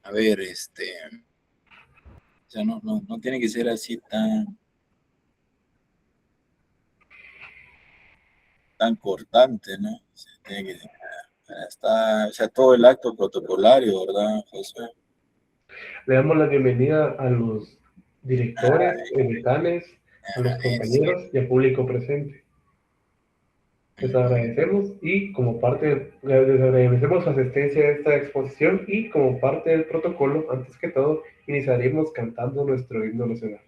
A ver, o sea, no tiene que ser así tan cortante, ¿no? O sea, tiene que o sea, todo el acto protocolario, ¿verdad, José? Le damos la bienvenida a los Ah, directores, decanes, a los eso. compañeros y al público presente. Les Ujú. agradecemos y como parte, les agradecemos su asistencia a esta exposición y como parte del protocolo, antes que todo, iniciaremos cantando nuestro himno nacional.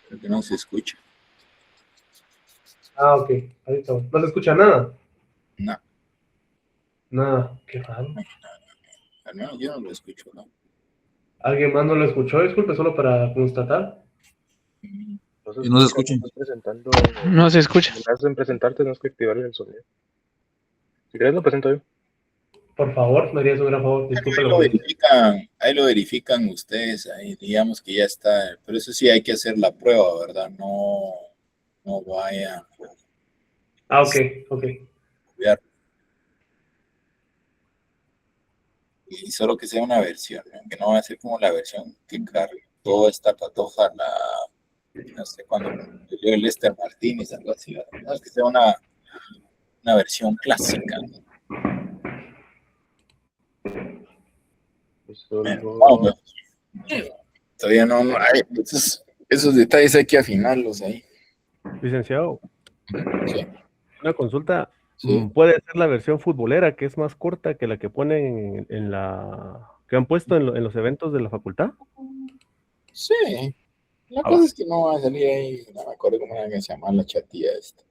Creo que no se escucha. Ah, ok, ahí estamos. ¿No se escucha nada? No, Nada, qué raro. al menos yo no lo escucho, ¿no? ¿Alguien más no lo escuchó? Disculpe, solo para constatar. Ujú. No se Y no se escucha, no escuchen. estás presentando. No se escucha. Cuando me hacen presentarte, no es que activarle el sonido. Si querés, lo presento yo. Por favor, me harías un gran favor, disculpe la molestia. Ahí lo verifican ustedes, ahí digamos que ya está, pero eso sí hay que hacer la prueba, ¿verdad? No vaya a Ah, ok, ok. copiar. Y solo que sea una versión, ¿no? Que no va a ser como la versión que carga toda esta patoja, no sé, cuando salió el Lester Martínez, algo así, ¿verdad? No, que sea una versión clásica, ¿no? Solo. Vamos, todavía no hay, esos detalles hay que afinarlos ahí. Licenciado, Sí, una consulta. sí, Puede ser la versión futbolera, que es más corta que la que ponen en la que han puesto en los eventos de la facultad. sí. La Ah, cosa va. es que no va a salir ahí, no me acuerdo cómo era que se llama la chatilla esta.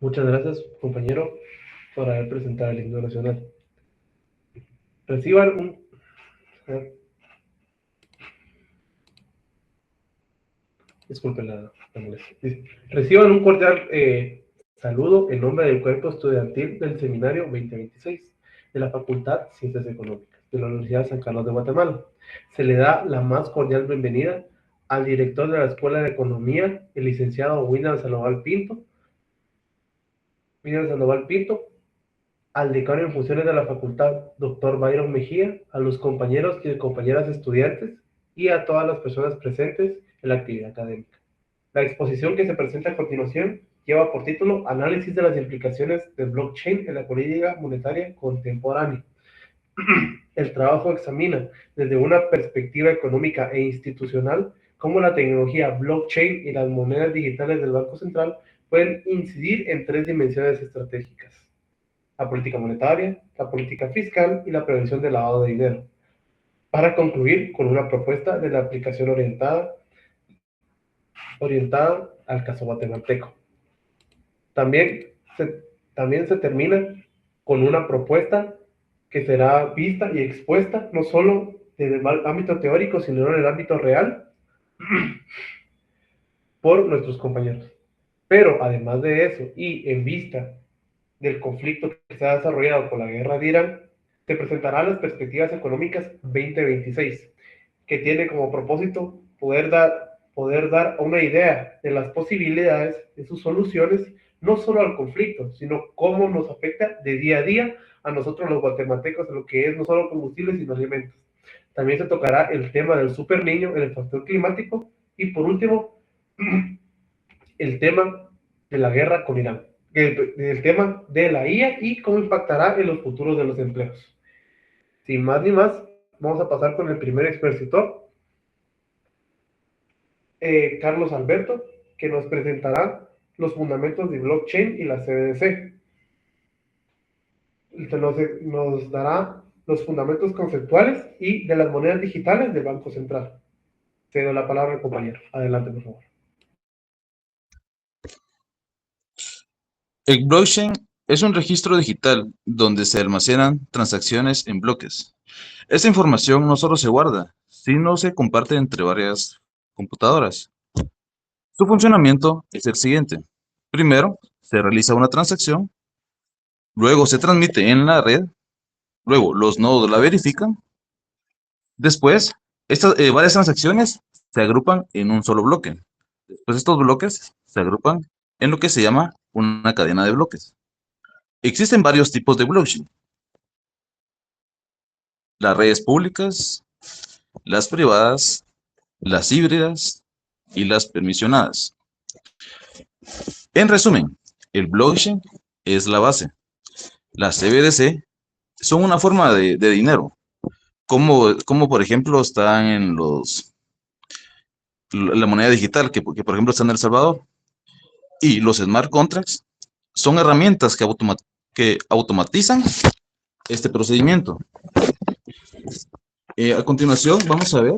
Muchas gracias, compañero, por haber presentado el himno nacional. Reciban un... Disculpen la molestia. Reciban un cordial saludo en nombre del cuerpo estudiantil del Seminario 2026 de la Facultad de Ciencias Económicas de la Universidad de San Carlos de Guatemala. Se le da la más cordial bienvenida al director de la Escuela de Economía, el licenciado William Sandoval Pinto, al decano en funciones de la facultad, doctor Byron Mejía, a los compañeros y compañeras estudiantes y a todas las personas presentes en la actividad académica. La exposición que se presenta a continuación lleva por título Análisis de las implicaciones del blockchain en la política monetaria contemporánea. El trabajo examina desde una perspectiva económica e institucional cómo la tecnología blockchain y las monedas digitales del Banco Central pueden incidir en 3 dimensiones estratégicas: la política monetaria, la política fiscal y la prevención del lavado de dinero, para concluir con una propuesta de la aplicación orientada al caso guatemalteco. También se termina con una propuesta que será vista y expuesta no solo desde el ámbito teórico, sino en el ámbito real por nuestros compañeros. Pero además de eso, y en vista del conflicto que se ha desarrollado con la guerra de Irán, se presentarán las perspectivas económicas 2026, que tiene como propósito poder dar una idea de las posibilidades de sus soluciones, no solo al conflicto, sino cómo nos afecta de día a día a nosotros los guatemaltecos, en lo que es no solo combustibles, sino alimentos. También se tocará el tema del super niño, el factor climático, y por último, el tema de la guerra con Irán, el tema de la IA y cómo impactará en los futuros de los empleos. Sin más ni más, vamos a pasar con el primer expositor, Carlos Alberto, que nos presentará los fundamentos de blockchain y la CBDC. Nos dará los fundamentos conceptuales y de las monedas digitales del Banco Central. Cedo la palabra al compañero. Adelante, por favor. El blockchain es un registro digital donde se almacenan transacciones en bloques. Esta información no solo se guarda, sino se comparte entre varias computadoras. Su funcionamiento es el siguiente. Primero, se realiza una transacción, luego se transmite en la red, luego los nodos la verifican, después estas varias transacciones se agrupan en un solo bloque. Después estos bloques se agrupan en lo que se llama una cadena de bloques. Existen varios tipos de blockchain. Las redes públicas, las privadas, las híbridas y las permisionadas. En resumen, el blockchain es la base. Las CBDC son una forma de dinero, como por ejemplo están en la moneda digital, que por ejemplo está en El Salvador. Y los smart contracts son herramientas que automatizan este procedimiento. A continuación, vamos a ver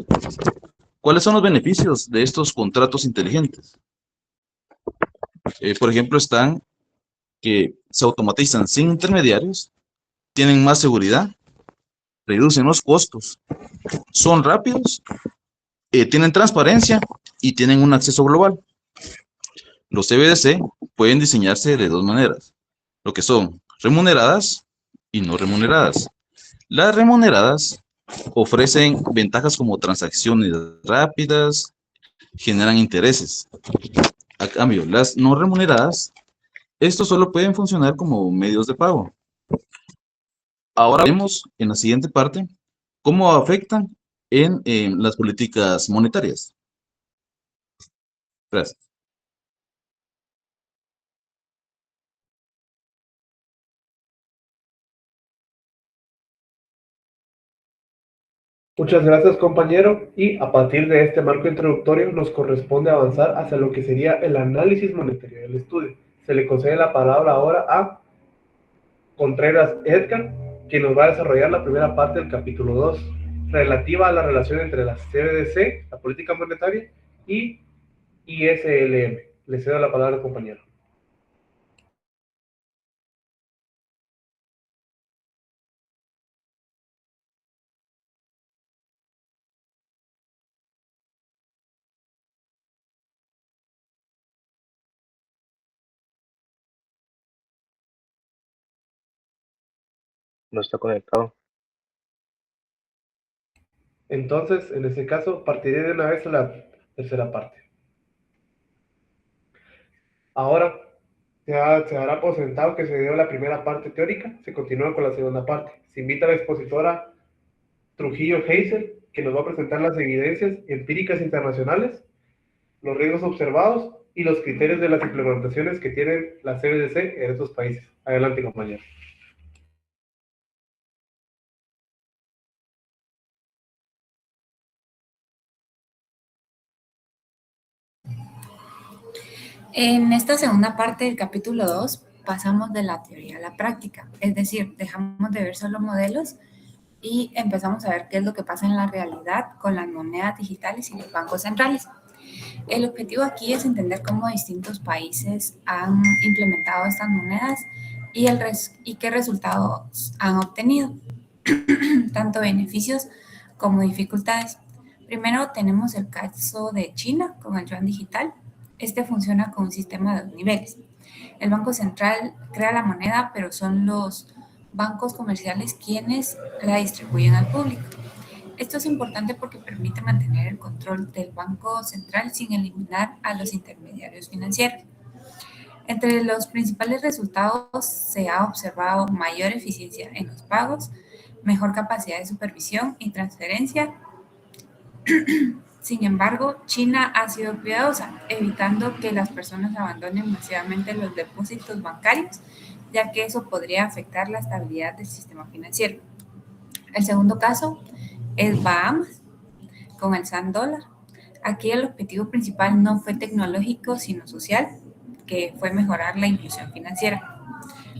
cuáles son los beneficios de estos contratos inteligentes. Por ejemplo, están que se automatizan sin intermediarios, tienen más seguridad, reducen los costos, son rápidos, tienen transparencia y tienen un acceso global. Los CBDC pueden diseñarse de dos maneras, lo que son remuneradas y no remuneradas. Las remuneradas ofrecen ventajas como transacciones rápidas, generan intereses. A cambio, las no remuneradas, estos solo pueden funcionar como medios de pago. Ahora vemos en la siguiente parte cómo afectan en las políticas monetarias. Gracias. Muchas gracias, compañero. Y a partir de este marco introductorio nos corresponde avanzar hacia lo que sería el análisis monetario del estudio. Se le concede la palabra ahora a Contreras Edgar, que nos va a desarrollar la primera parte del capítulo 2, relativa a la relación entre la CBDC, la política monetaria, y ISLM. Le cedo la palabra al compañero. no está conectado. Entonces, en ese caso, partiré de una vez a la tercera parte. Ahora, se dará por sentado que se dio la primera parte teórica, se continúa con la segunda parte. Se invita a la expositora Trujillo Hazel, que nos va a presentar las evidencias empíricas internacionales, los riesgos observados y los criterios de las implementaciones que tienen la CBDC en estos países. Adelante, compañero. En esta segunda parte del capítulo 2 pasamos de la teoría a la práctica, es decir, dejamos de ver solo modelos y empezamos a ver qué es lo que pasa en la realidad con las monedas digitales y los bancos centrales. El objetivo aquí es entender cómo distintos países han implementado estas monedas y qué resultados han obtenido, tanto beneficios como dificultades. Primero tenemos el caso de China con el yuan digital. Este funciona con un sistema de 2 niveles. El Banco Central crea la moneda, pero son los bancos comerciales quienes la distribuyen al público. Esto es importante porque permite mantener el control del Banco Central sin eliminar a los intermediarios financieros. Entre los principales resultados se ha observado mayor eficiencia en los pagos, mejor capacidad de supervisión y transferencia. Sin embargo, China ha sido cuidadosa, evitando que las personas abandonen masivamente los depósitos bancarios, ya que eso podría afectar la estabilidad del sistema financiero. El segundo caso es Bahamas, con el SAN dólar. Aquí el objetivo principal no fue tecnológico, sino social, que fue mejorar la inclusión financiera.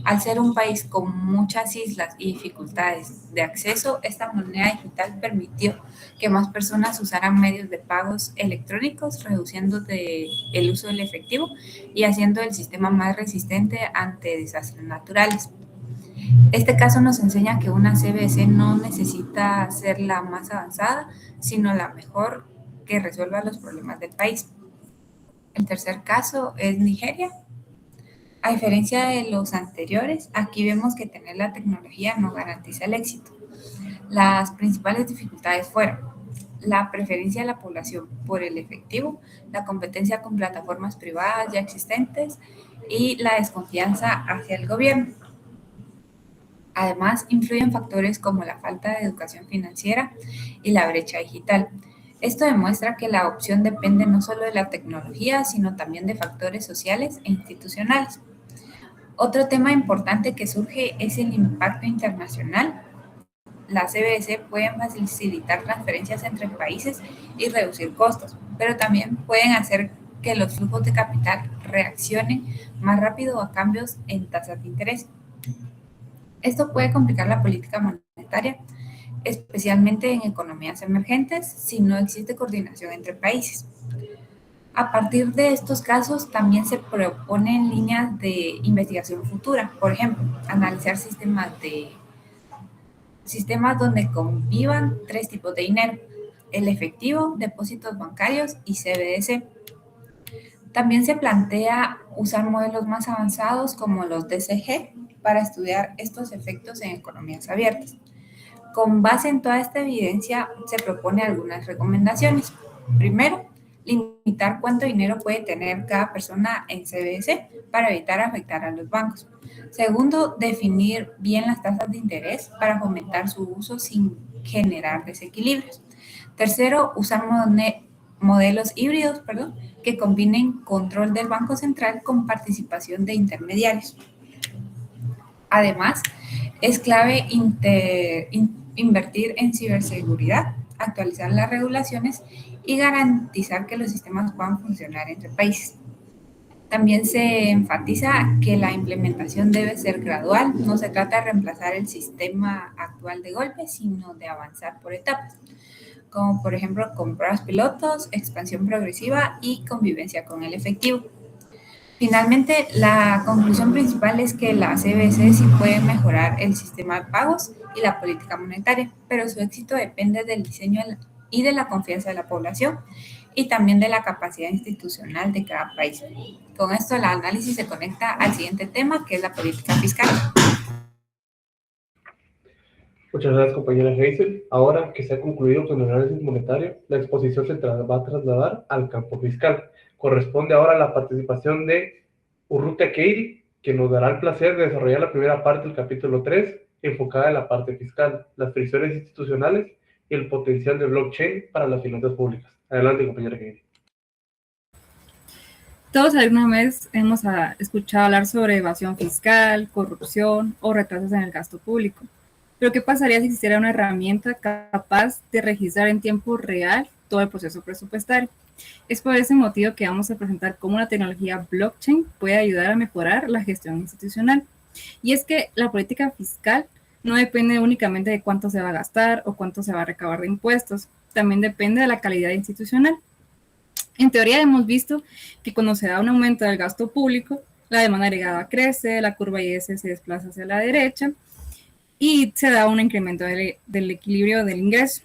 Al ser un país con muchas islas y dificultades de acceso, esta moneda digital permitió que más personas usaran medios de pagos electrónicos, reduciendo el uso del efectivo y haciendo el sistema más resistente ante desastres naturales. Este caso nos enseña que una CBDC no necesita ser la más avanzada, sino la mejor que resuelva los problemas del país. El tercer caso es Nigeria. A diferencia de los anteriores, aquí vemos que tener la tecnología no garantiza el éxito. Las principales dificultades fueron la preferencia de la población por el efectivo, la competencia con plataformas privadas ya existentes y la desconfianza hacia el gobierno. Además, influyen factores como la falta de educación financiera y la brecha digital. Esto demuestra que la opción depende no solo de la tecnología, sino también de factores sociales e institucionales. Otro tema importante que surge es el impacto internacional. Las CBDC pueden facilitar transferencias entre países y reducir costos, pero también pueden hacer que los flujos de capital reaccionen más rápido a cambios en tasas de interés. Esto puede complicar la política monetaria, especialmente en economías emergentes, si no existe coordinación entre países. A partir de estos casos, también se proponen líneas de investigación futura. Por ejemplo, analizar sistemas donde convivan 3 tipos de dinero: el efectivo, depósitos bancarios y CBDC. También se plantea usar modelos más avanzados como los DCG para estudiar estos efectos en economías abiertas. Con base en toda esta evidencia, se propone algunas recomendaciones. Primero, limitar cuánto dinero puede tener cada persona en CBDC para evitar afectar a los bancos. Segundo, definir bien las tasas de interés para fomentar su uso sin generar desequilibrios. Tercero, usar modelos híbridos, que combinen control del Banco Central con participación de intermediarios. Además, es clave invertir en ciberseguridad, actualizar las regulaciones y garantizar que los sistemas puedan funcionar entre países. También se enfatiza que la implementación debe ser gradual, no se trata de reemplazar el sistema actual de golpe, sino de avanzar por etapas, como por ejemplo con pruebas pilotos, expansión progresiva y convivencia con el efectivo. Finalmente, la conclusión principal es que la CBDC sí puede mejorar el sistema de pagos y la política monetaria, pero su éxito depende del diseño y de la confianza de la población y también de la capacidad institucional de cada país. Con esto, el análisis se conecta al siguiente tema, que es la política fiscal. Muchas gracias, compañera Hazel. Ahora que se ha concluido con el análisis monetario, la exposición se va a trasladar al campo fiscal. Corresponde ahora la participación de Urrutia Keiri, que nos dará el placer de desarrollar la primera parte del capítulo 3, enfocada en la parte fiscal, las fricciones institucionales y el potencial de blockchain para las finanzas públicas. Adelante, compañera Keiri. Todos alguna vez hemos escuchado hablar sobre evasión fiscal, corrupción o retrasos en el gasto público. Pero ¿qué pasaría si existiera una herramienta capaz de registrar en tiempo real todo el proceso presupuestario? Es por ese motivo que vamos a presentar cómo la tecnología blockchain puede ayudar a mejorar la gestión institucional. Y es que la política fiscal no depende únicamente de cuánto se va a gastar o cuánto se va a recabar de impuestos, también depende de la calidad institucional. En teoría hemos visto que cuando se da un aumento del gasto público, la demanda agregada crece, la curva IS se desplaza hacia la derecha y se da un incremento del equilibrio del ingreso.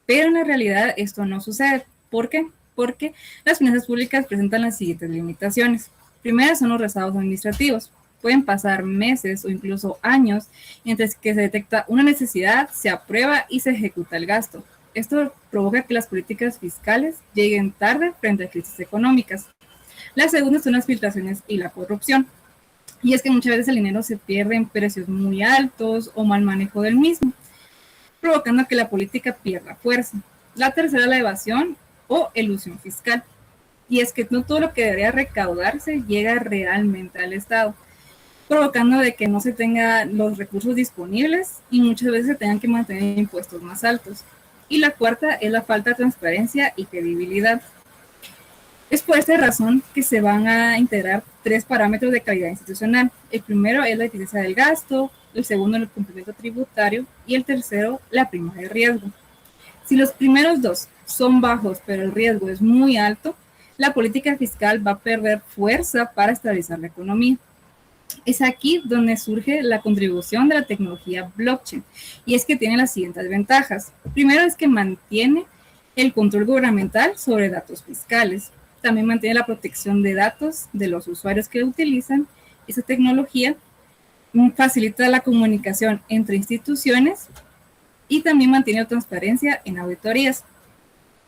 Pero en la realidad esto no sucede. ¿Por qué? Porque las finanzas públicas presentan las siguientes limitaciones. Primero son los rezagos administrativos. Pueden pasar meses o incluso años entre que se detecta una necesidad, se aprueba y se ejecuta el gasto. Esto provoca que las políticas fiscales lleguen tarde frente a crisis económicas. La segunda son las filtraciones y la corrupción. Y es que muchas veces el dinero se pierde en precios muy altos o mal manejo del mismo, provocando que la política pierda fuerza. La tercera, la evasión o elusión fiscal. Y es que no todo lo que debería recaudarse llega realmente al Estado, provocando de que no se tengan los recursos disponibles y muchas veces se tengan que mantener impuestos más altos. Y la cuarta es la falta de transparencia y credibilidad. Es por esta razón que se van a integrar 3 parámetros de calidad institucional. El primero es la eficiencia del gasto, el segundo el cumplimiento tributario y el tercero la prima de riesgo. Si los primeros dos son bajos pero el riesgo es muy alto, la política fiscal va a perder fuerza para estabilizar la economía. Es aquí donde surge la contribución de la tecnología blockchain, y es que tiene las siguientes ventajas. Primero es que mantiene el control gubernamental sobre datos fiscales. También mantiene la protección de datos de los usuarios que utilizan esa tecnología, facilita la comunicación entre instituciones y también mantiene la transparencia en auditorías.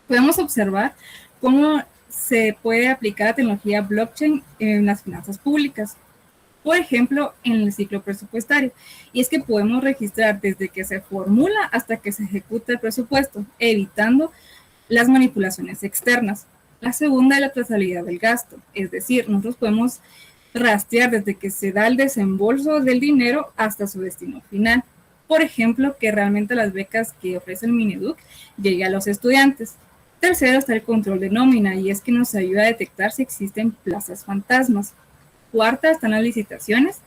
Podemos observar cómo se puede aplicar la tecnología blockchain en las finanzas públicas. Por ejemplo, en el ciclo presupuestario. Y es que podemos registrar desde que se formula hasta que se ejecuta el presupuesto, evitando las manipulaciones externas. La segunda es la trazabilidad del gasto. Es decir, nosotros podemos rastrear desde que se da el desembolso del dinero hasta su destino final. Por ejemplo, que realmente las becas que ofrece el Mineduc lleguen a los estudiantes. Tercero está el control de nómina, y es que nos ayuda a detectar si existen plazas fantasmas. Cuarta están las licitaciones.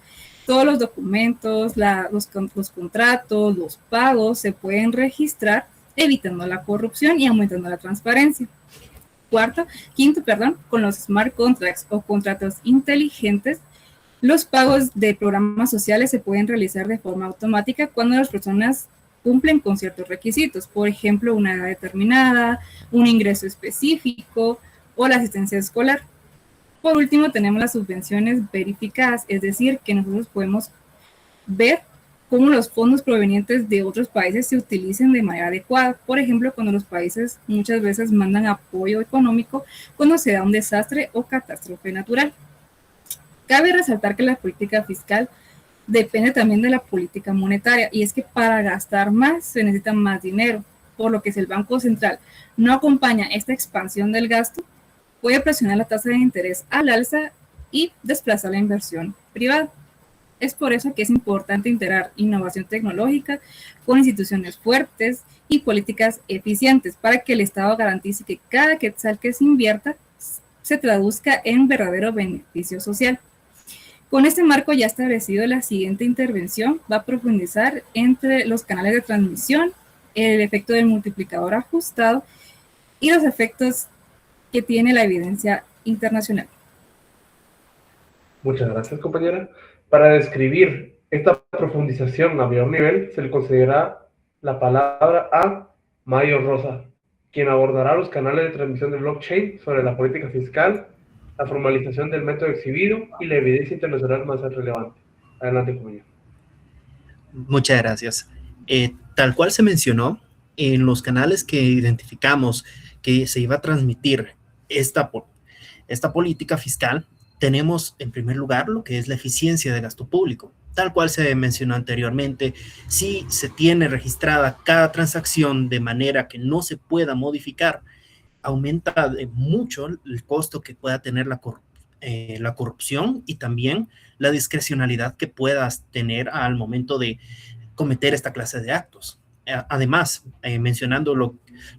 Todos los documentos, los contratos, los pagos se pueden registrar, evitando la corrupción y aumentando la transparencia. Quinto, con los smart contracts o contratos inteligentes, los pagos de programas sociales se pueden realizar de forma automática cuando las personas cumplen con ciertos requisitos, por ejemplo, una edad determinada, un ingreso específico o la asistencia escolar. Por último, tenemos las subvenciones verificadas, es decir, que nosotros podemos ver cómo los fondos provenientes de otros países se utilicen de manera adecuada. Por ejemplo, cuando los países muchas veces mandan apoyo económico cuando se da un desastre o catástrofe natural. Cabe resaltar que la política fiscal depende también de la política monetaria, y es que para gastar más se necesita más dinero, por lo que si el Banco Central no acompaña esta expansión del gasto, puede presionar la tasa de interés al alza y desplazar la inversión privada. Es por eso que es importante integrar innovación tecnológica con instituciones fuertes y políticas eficientes para que el Estado garantice que cada quetzal que se invierta se traduzca en verdadero beneficio social. Con este marco ya establecido, la siguiente intervención va a profundizar entre los canales de transmisión, el efecto del multiplicador ajustado y los efectos que tiene la evidencia internacional. Muchas gracias, compañera. Para describir esta profundización a mayor nivel, se le concederá la palabra a Mayo Rosa, quien abordará los canales de transmisión de blockchain sobre la política fiscal, la formalización del método exhibido y la evidencia internacional más relevante. Adelante, compañero. Muchas gracias. tal cual se mencionó, en los canales que identificamos que se iba a transmitir esta política fiscal, tenemos en primer lugar lo que es la eficiencia de gasto público. Tal cual se mencionó anteriormente, si se tiene registrada cada transacción de manera que no se pueda modificar, aumenta mucho el costo que pueda tener la corrupción y también la discrecionalidad que puedas tener al momento de cometer esta clase de actos. Además, mencionando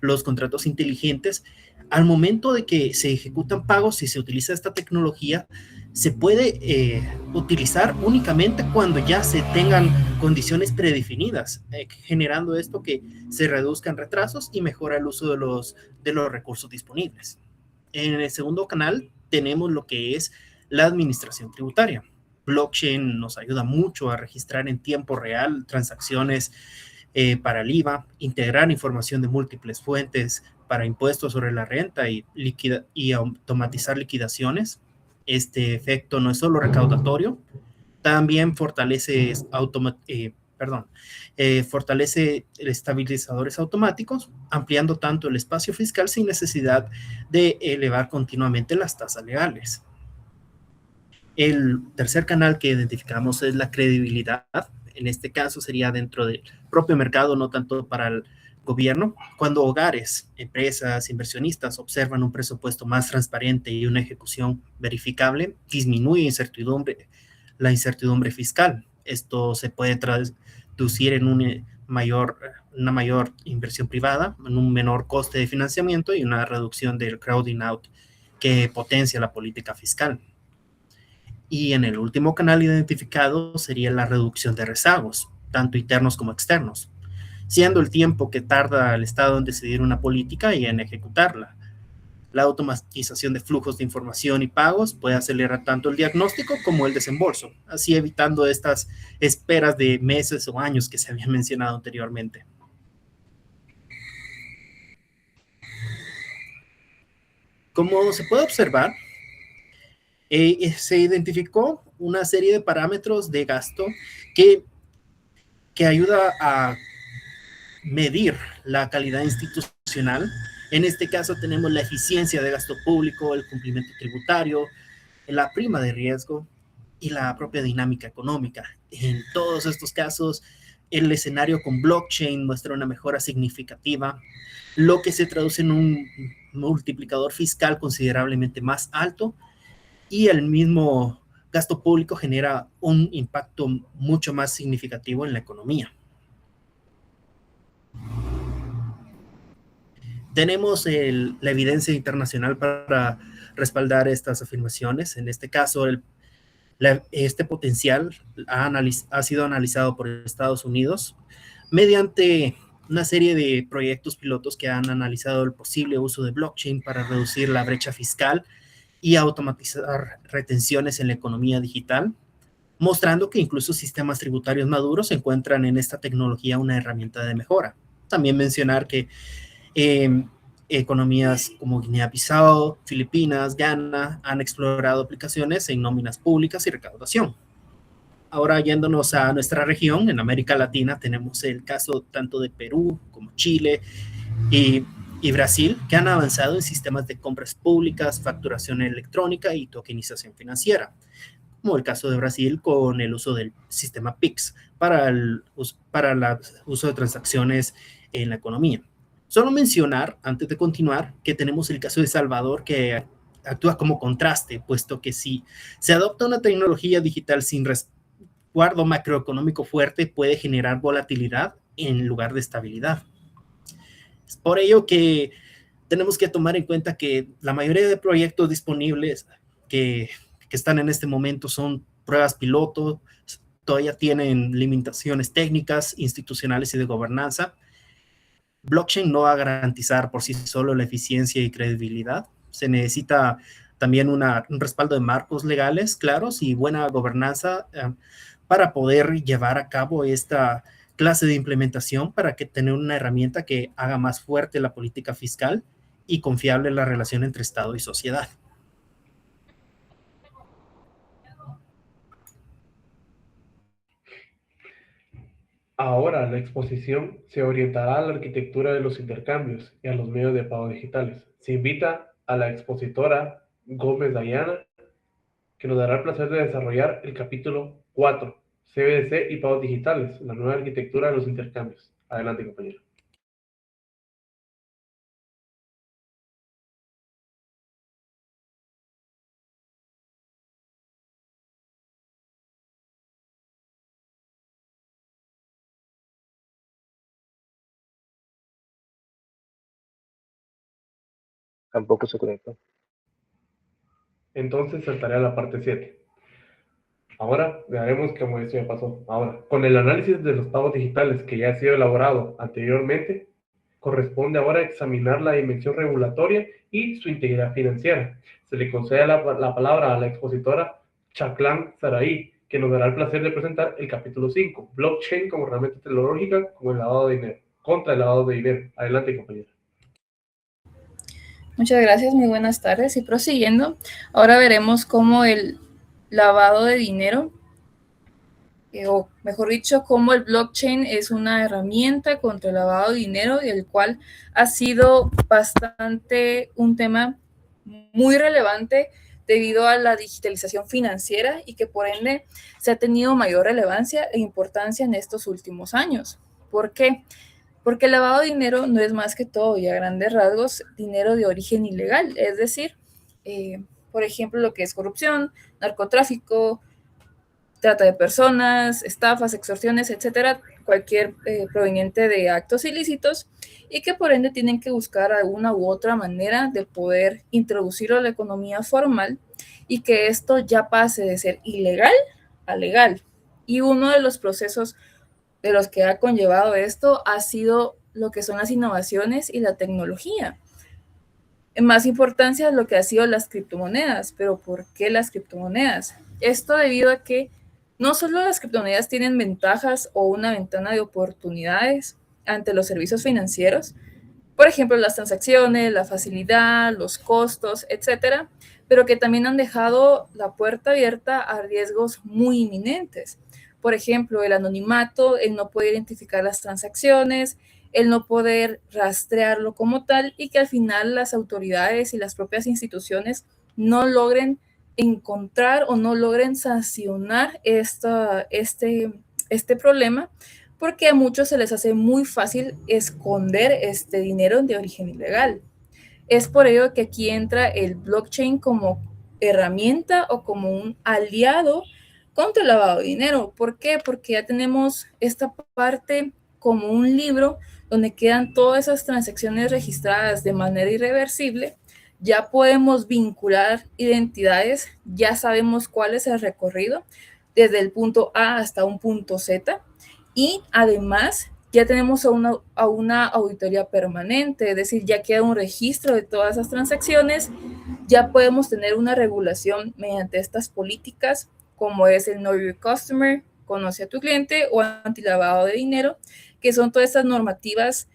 los contratos inteligentes, al momento de que se ejecutan pagos y se utiliza esta tecnología, se puede utilizar únicamente cuando ya se tengan condiciones predefinidas, generando esto que se reduzcan retrasos y mejora el uso de los recursos disponibles. En el segundo canal tenemos lo que es la administración tributaria. Blockchain nos ayuda mucho a registrar en tiempo real transacciones para el IVA, integrar información de múltiples fuentes para impuestos sobre la renta y automatizar liquidaciones. Este efecto no es solo recaudatorio, también fortalece estabilizadores automáticos, ampliando tanto el espacio fiscal sin necesidad de elevar continuamente las tasas legales. El tercer canal que identificamos es la credibilidad. En este caso sería dentro del propio mercado, no tanto para el gobierno. Cuando hogares, empresas, inversionistas observan un presupuesto más transparente y una ejecución verificable, disminuye la incertidumbre fiscal. Esto se puede traducir en una mayor inversión privada, en un menor coste de financiamiento y una reducción del crowding out que potencia la política fiscal. Y en el último canal identificado sería la reducción de rezagos, tanto internos como externos, siendo el tiempo que tarda el Estado en decidir una política y en ejecutarla. La automatización de flujos de información y pagos puede acelerar tanto el diagnóstico como el desembolso, así evitando estas esperas de meses o años que se habían mencionado anteriormente. Como se puede observar, se identificó una serie de parámetros de gasto que ayuda a medir la calidad institucional. En este caso tenemos la eficiencia de gasto público, el cumplimiento tributario, la prima de riesgo y la propia dinámica económica. En todos estos casos, el escenario con blockchain muestra una mejora significativa, lo que se traduce en un multiplicador fiscal considerablemente más alto, y el mismo gasto público genera un impacto mucho más significativo en la economía. Tenemos la evidencia internacional para respaldar estas afirmaciones. En este caso, este potencial ha sido analizado por Estados Unidos mediante una serie de proyectos pilotos que han analizado el posible uso de blockchain para reducir la brecha fiscal y automatizar retenciones en la economía digital, mostrando que incluso sistemas tributarios maduros encuentran en esta tecnología una herramienta de mejora. También mencionar que economías como Guinea-Bissau, Filipinas, Ghana han explorado aplicaciones en nóminas públicas y recaudación. Ahora, yéndonos a nuestra región, en América Latina, tenemos el caso tanto de Perú como Chile y Brasil, que han avanzado en sistemas de compras públicas, facturación electrónica y tokenización financiera, como el caso de Brasil con el uso del sistema PIX para el uso de transacciones en la economía. Solo mencionar, antes de continuar, que tenemos el caso de Salvador, que actúa como contraste, puesto que si se adopta una tecnología digital sin resguardo macroeconómico fuerte, puede generar volatilidad en lugar de estabilidad. Es por ello que tenemos que tomar en cuenta que la mayoría de proyectos disponibles que están en este momento son pruebas piloto, todavía tienen limitaciones técnicas, institucionales y de gobernanza. Blockchain no va a garantizar por sí solo la eficiencia y credibilidad. Se necesita también un respaldo de marcos legales claros y buena gobernanza para poder llevar a cabo esta clase de implementación, para que tener una herramienta que haga más fuerte la política fiscal y confiable la relación entre Estado y sociedad. Ahora la exposición se orientará a la arquitectura de los intercambios y a los medios de pago digitales. Se invita a la expositora Gómez Dayana, que nos dará el placer de desarrollar el capítulo 4, CBDC y pagos digitales, la nueva arquitectura de los intercambios. Adelante, compañero. Tampoco se conectó. Entonces saltaré a la parte 7. Ahora veremos cómo esto ya pasó. Ahora, con el análisis de los pagos digitales que ya ha sido elaborado anteriormente, corresponde ahora examinar la dimensión regulatoria y su integridad financiera. Se le concede la palabra a la expositora Chaclán Saraí, que nos dará el placer de presentar el capítulo 5, blockchain como herramienta tecnológica como el lavado de dinero, contra el lavado de dinero. Adelante, compañera. Muchas gracias, muy buenas tardes. Y prosiguiendo, ahora veremos cómo el lavado de dinero, o mejor dicho, cómo el blockchain es una herramienta contra el lavado de dinero, y el cual ha sido bastante un tema muy relevante debido a la digitalización financiera y que por ende se ha tenido mayor relevancia e importancia en estos últimos años. ¿Por qué? Porque el lavado de dinero no es más que todo, y a grandes rasgos, dinero de origen ilegal, es decir, por ejemplo, lo que es corrupción, narcotráfico, trata de personas, estafas, extorsiones, etcétera, cualquier proveniente de actos ilícitos, y que por ende tienen que buscar alguna u otra manera de poder introducirlo a la economía formal y que esto ya pase de ser ilegal a legal. Y uno de los procesos de los que ha conllevado esto ha sido lo que son las innovaciones y la tecnología. En más importancia, lo que ha sido las criptomonedas. ¿Pero por qué las criptomonedas? Esto debido a que no solo las criptomonedas tienen ventajas o una ventana de oportunidades ante los servicios financieros, por ejemplo, las transacciones, la facilidad, los costos, etcétera, pero que también han dejado la puerta abierta a riesgos muy inminentes. Por ejemplo, el anonimato, el no poder identificar las transacciones, el no poder rastrearlo como tal, y que al final las autoridades y las propias instituciones no logren encontrar o no logren sancionar este problema, porque a muchos se les hace muy fácil esconder este dinero de origen ilegal. Es por ello que aquí entra el blockchain como herramienta o como un aliado contra el lavado de dinero. ¿Por qué? Porque ya tenemos esta parte como un libro donde quedan todas esas transacciones registradas de manera irreversible. Ya podemos vincular identidades, ya sabemos cuál es el recorrido desde el punto A hasta un punto Z, y además ya tenemos a una auditoría permanente, es decir, ya queda un registro de todas esas transacciones, ya podemos tener una regulación mediante estas políticas, como es el Know Your Customer, conoce a tu cliente, o antilavado de dinero, que son todas estas normativas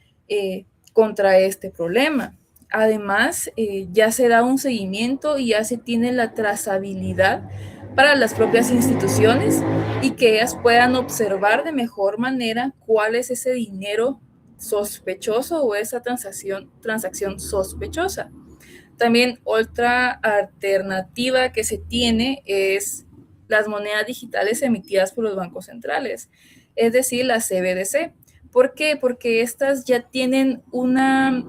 contra este problema. Además, ya se da un seguimiento y ya se tiene la trazabilidad para las propias instituciones y que ellas puedan observar de mejor manera cuál es ese dinero sospechoso o esa transacción sospechosa. También otra alternativa que se tiene es las monedas digitales emitidas por los bancos centrales, es decir, las CBDC. ¿Por qué? Porque estas ya tienen una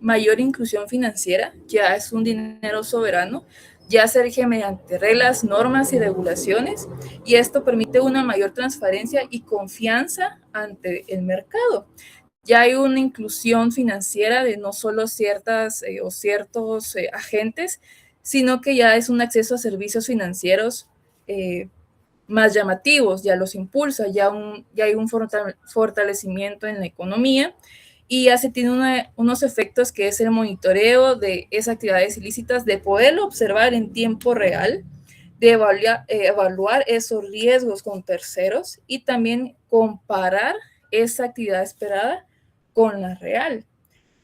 mayor inclusión financiera, ya es un dinero soberano, ya se rige mediante reglas, normas y regulaciones, y esto permite una mayor transparencia y confianza ante el mercado. Ya hay una inclusión financiera de no solo ciertas o ciertos agentes, sino que ya es un acceso a servicios financieros más llamativos, ya los impulsa, ya hay un fortalecimiento en la economía, y ya se tiene unos efectos que es el monitoreo de esas actividades ilícitas, de poderlo observar en tiempo real, de evaluar esos riesgos con terceros y también comparar esa actividad esperada con la real.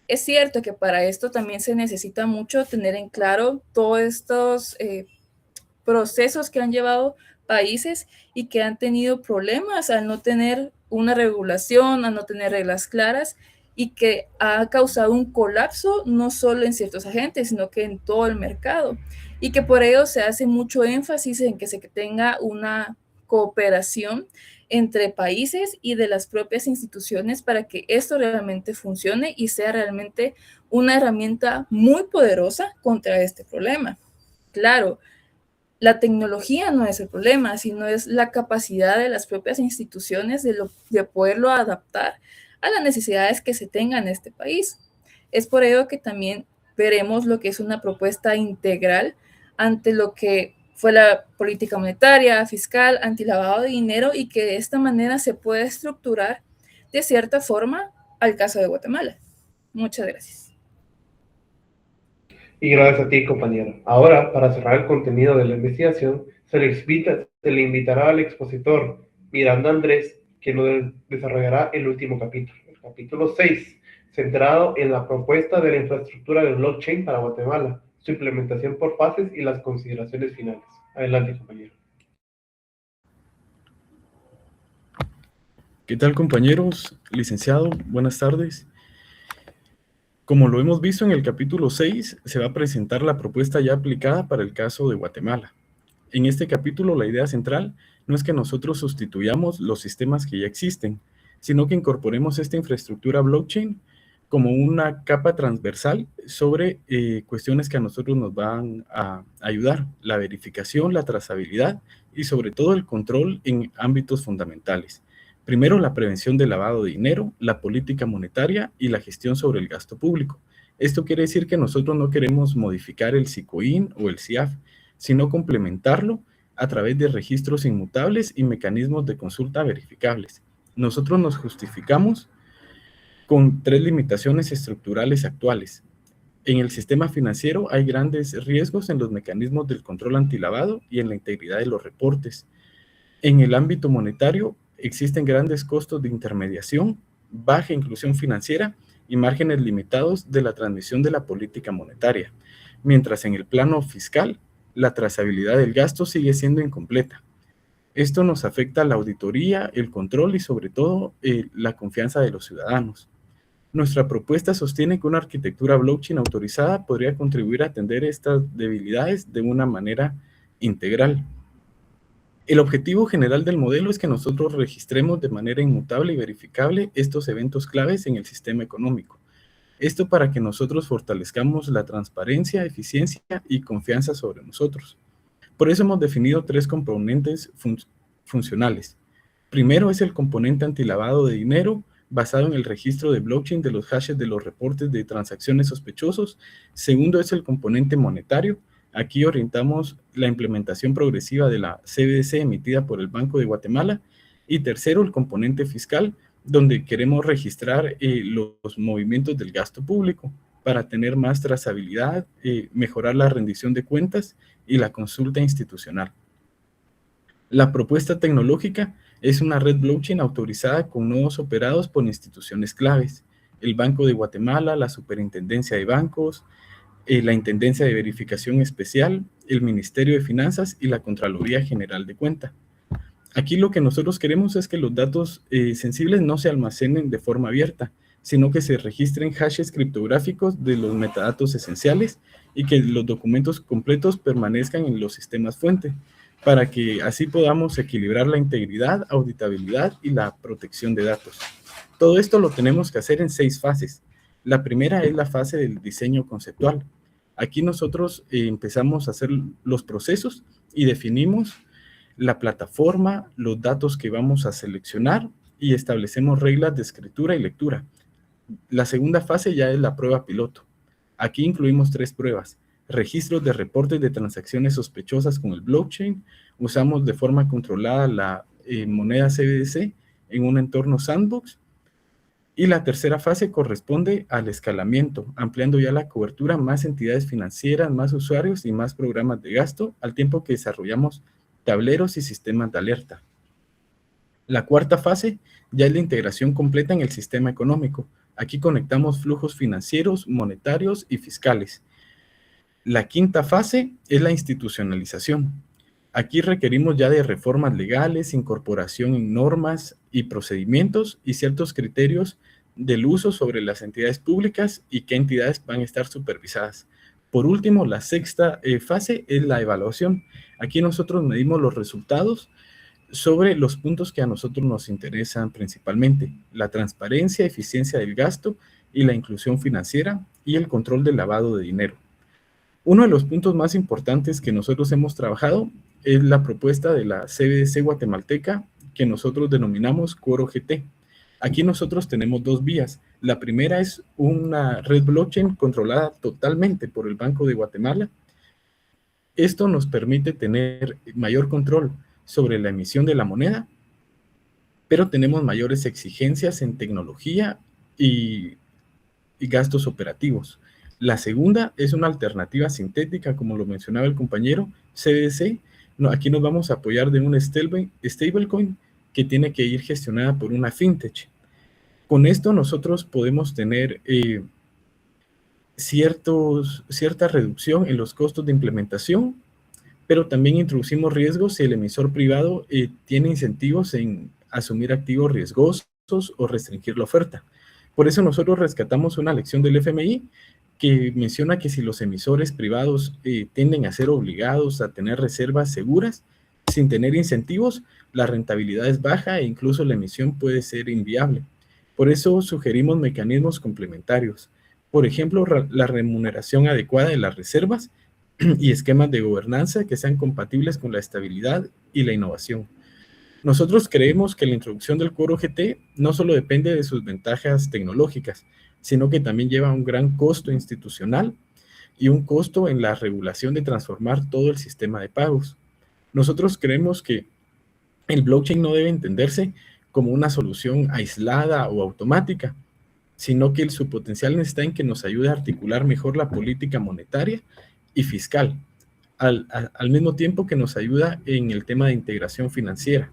Es cierto que para esto también se necesita mucho tener en claro todos estos procesos que han llevado países y que han tenido problemas al no tener una regulación, a no tener reglas claras, y que ha causado un colapso no solo en ciertos agentes, sino que en todo el mercado, y que por ello se hace mucho énfasis en que se tenga una cooperación entre países y de las propias instituciones para que esto realmente funcione y sea realmente una herramienta muy poderosa contra este problema. Claro, la tecnología no es el problema, sino es la capacidad de las propias instituciones de poderlo adaptar a las necesidades que se tengan en este país. Es por ello que también veremos lo que es una propuesta integral ante lo que fue la política monetaria, fiscal, antilavado de dinero, y que de esta manera se puede estructurar de cierta forma al caso de Guatemala. Muchas gracias. Y gracias a ti, compañero. Ahora, para cerrar el contenido de la investigación, se le invitará al expositor Miranda Andrés, quien nos desarrollará el último capítulo, el capítulo 6, centrado en la propuesta de la infraestructura de blockchain para Guatemala, su implementación por fases y las consideraciones finales. Adelante, compañero. ¿Qué tal, compañeros? Licenciado, buenas tardes. Como lo hemos visto en el capítulo 6, se va a presentar la propuesta ya aplicada para el caso de Guatemala. En este capítulo, la idea central no es que nosotros sustituyamos los sistemas que ya existen, sino que incorporemos esta infraestructura blockchain como una capa transversal sobre cuestiones que a nosotros nos van a ayudar: la verificación, la trazabilidad y sobre todo el control en ámbitos fundamentales. Primero, la prevención del lavado de dinero, la política monetaria y la gestión sobre el gasto público. Esto quiere decir que nosotros no queremos modificar el SICOIN o el CIAF, sino complementarlo a través de registros inmutables y mecanismos de consulta verificables. Nosotros nos justificamos con 3 limitaciones estructurales actuales. En el sistema financiero hay grandes riesgos en los mecanismos del control antilavado y en la integridad de los reportes. En el ámbito monetario existen grandes costos de intermediación, baja inclusión financiera y márgenes limitados de la transmisión de la política monetaria, mientras en el plano fiscal la trazabilidad del gasto sigue siendo incompleta. Esto nos afecta a la auditoría, el control y sobre todo la confianza de los ciudadanos. Nuestra propuesta sostiene que una arquitectura blockchain autorizada podría contribuir a atender estas debilidades de una manera integral. El objetivo general del modelo es que nosotros registremos de manera inmutable y verificable estos eventos claves en el sistema económico. Esto para que nosotros fortalezcamos la transparencia, eficiencia y confianza sobre nosotros. Por eso hemos definido 3 componentes funcionales. Primero es el componente antilavado de dinero, basado en el registro de blockchain de los hashes de los reportes de transacciones sospechosos. Segundo es el componente monetario. Aquí orientamos la implementación progresiva de la CBDC emitida por el Banco de Guatemala. Y tercero, el componente fiscal, donde queremos registrar los movimientos del gasto público para tener más trazabilidad, mejorar la rendición de cuentas y la consulta institucional. La propuesta tecnológica es una red blockchain autorizada con nodos operados por instituciones claves: el Banco de Guatemala, la Superintendencia de Bancos, la Intendencia de Verificación Especial, el Ministerio de Finanzas y la Contraloría General de Cuenta. Aquí lo que nosotros queremos es que los datos sensibles no se almacenen de forma abierta, sino que se registren hashes criptográficos de los metadatos esenciales y que los documentos completos permanezcan en los sistemas fuente, para que así podamos equilibrar la integridad, auditabilidad y la protección de datos. Todo esto lo tenemos que hacer en 6 fases. La primera es la fase del diseño conceptual. Aquí nosotros empezamos a hacer los procesos y definimos la plataforma, los datos que vamos a seleccionar y establecemos reglas de escritura y lectura. La segunda fase ya es la prueba piloto. Aquí incluimos 3 pruebas: registros de reportes de transacciones sospechosas con el blockchain. Usamos de forma controlada la moneda CBDC en un entorno sandbox. Y la tercera fase corresponde al escalamiento, ampliando ya la cobertura a más entidades financieras, más usuarios y más programas de gasto, al tiempo que desarrollamos tableros y sistemas de alerta. La cuarta fase ya es la integración completa en el sistema económico. Aquí conectamos flujos financieros, monetarios y fiscales. La quinta fase es la institucionalización. Aquí requerimos ya de reformas legales, incorporación en normas y procedimientos y ciertos criterios del uso sobre las entidades públicas y qué entidades van a estar supervisadas. Por último, la sexta fase es la evaluación. Aquí nosotros medimos los resultados sobre los puntos que a nosotros nos interesan principalmente: la transparencia, eficiencia del gasto y la inclusión financiera y el control del lavado de dinero. Uno de los puntos más importantes que nosotros hemos trabajado es la propuesta de la CBDC guatemalteca que nosotros denominamos Core OGT. Aquí nosotros tenemos dos vías. La primera es una red blockchain controlada totalmente por el Banco de Guatemala. Esto nos permite tener mayor control sobre la emisión de la moneda, pero tenemos mayores exigencias en tecnología y gastos operativos. La segunda es una alternativa sintética, como lo mencionaba el compañero, CBDC. Aquí nos vamos a apoyar de un stablecoin que tiene que ir gestionada por una fintech. Con esto nosotros podemos tener cierta reducción en los costos de implementación, pero también introducimos riesgos si el emisor privado tiene incentivos en asumir activos riesgosos o restringir la oferta. Por eso nosotros rescatamos una lección del FMI que menciona que si los emisores privados tienden a ser obligados a tener reservas seguras sin tener incentivos, la rentabilidad es baja e incluso la emisión puede ser inviable. Por eso sugerimos mecanismos complementarios. Por ejemplo, la remuneración adecuada de las reservas y esquemas de gobernanza que sean compatibles con la estabilidad y la innovación. Nosotros creemos que la introducción del Core OGT no solo depende de sus ventajas tecnológicas, sino que también lleva un gran costo institucional y un costo en la regulación de transformar todo el sistema de pagos. Nosotros creemos que el blockchain no debe entenderse como una solución aislada o automática, sino que su potencial está en que nos ayude a articular mejor la política monetaria y fiscal, al mismo tiempo que nos ayuda en el tema de integración financiera,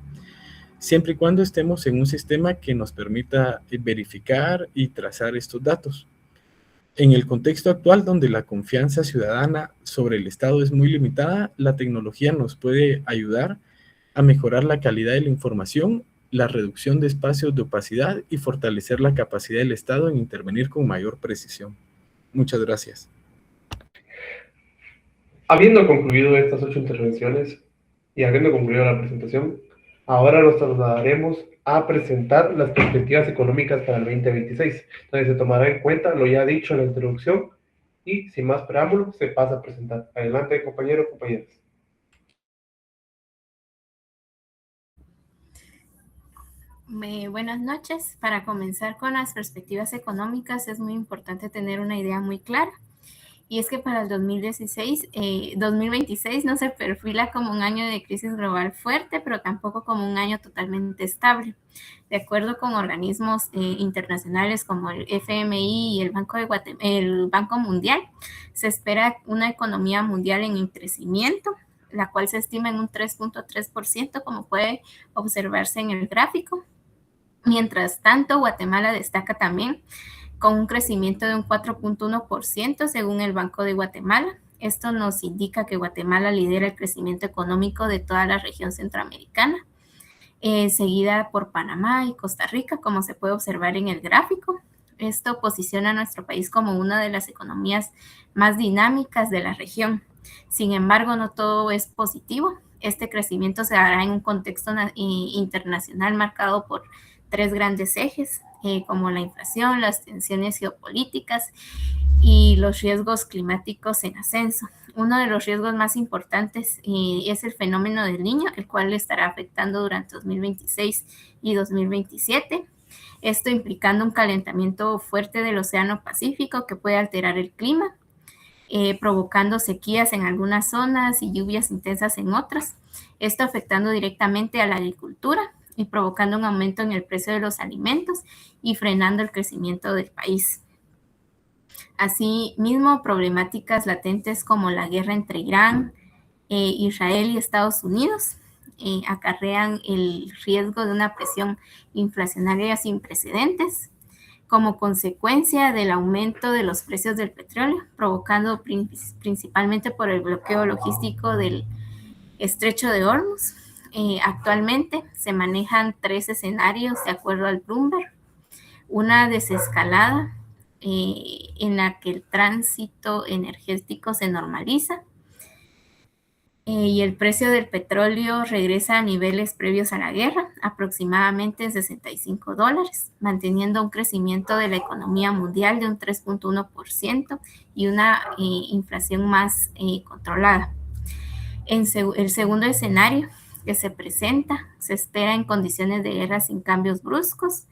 siempre y cuando estemos en un sistema que nos permita verificar y trazar estos datos. En el contexto actual, donde la confianza ciudadana sobre el Estado es muy limitada, la tecnología nos puede ayudar a mejorar la calidad de la información, la reducción de espacios de opacidad y fortalecer la capacidad del Estado en intervenir con mayor precisión. Muchas gracias. Habiendo concluido estas 8 intervenciones y habiendo concluido la presentación, ahora nos trasladaremos a presentar las perspectivas económicas para el 2026, donde se tomará en cuenta lo ya dicho en la introducción y, sin más preámbulos, se pasa a presentar. Adelante, compañeros, compañeras. Buenas noches. Para comenzar con las perspectivas económicas es muy importante tener una idea muy clara. Y es que para el 2026 no se perfila como un año de crisis global fuerte, pero tampoco como un año totalmente estable. De acuerdo con organismos internacionales como el FMI y el Banco Mundial, se espera una economía mundial en crecimiento, la cual se estima en un 3.3%, como puede observarse en el gráfico. Mientras tanto, Guatemala destaca también con un crecimiento de un 4.1% según el Banco de Guatemala. Esto nos indica que Guatemala lidera el crecimiento económico de toda la región centroamericana, seguida por Panamá y Costa Rica, como se puede observar en el gráfico. Esto posiciona a nuestro país como una de las economías más dinámicas de la región. Sin embargo, no todo es positivo. Este crecimiento se dará en un contexto internacional marcado por 3 grandes ejes, como la inflación, las tensiones geopolíticas y los riesgos climáticos en ascenso. Uno de los riesgos más importantes es el fenómeno del Niño, el cual estará afectando durante 2026 y 2027. Esto implicando un calentamiento fuerte del Océano Pacífico que puede alterar el clima, provocando sequías en algunas zonas y lluvias intensas en otras. Esto afectando directamente a la agricultura y provocando un aumento en el precio de los alimentos y frenando el crecimiento del país. Asimismo, problemáticas latentes como la guerra entre Irán, Israel y Estados Unidos acarrean el riesgo de una presión inflacionaria sin precedentes como consecuencia del aumento de los precios del petróleo, provocado principalmente por el bloqueo logístico del Estrecho de Hormuz. Actualmente se manejan 3 escenarios de acuerdo al Bloomberg. Una desescalada en la que el tránsito energético se normaliza y el precio del petróleo regresa a niveles previos a la guerra, aproximadamente $65, manteniendo un crecimiento de la economía mundial de un 3.1% y una inflación más controlada. El segundo escenario que se presenta se espera en condiciones de guerra sin cambios bruscos,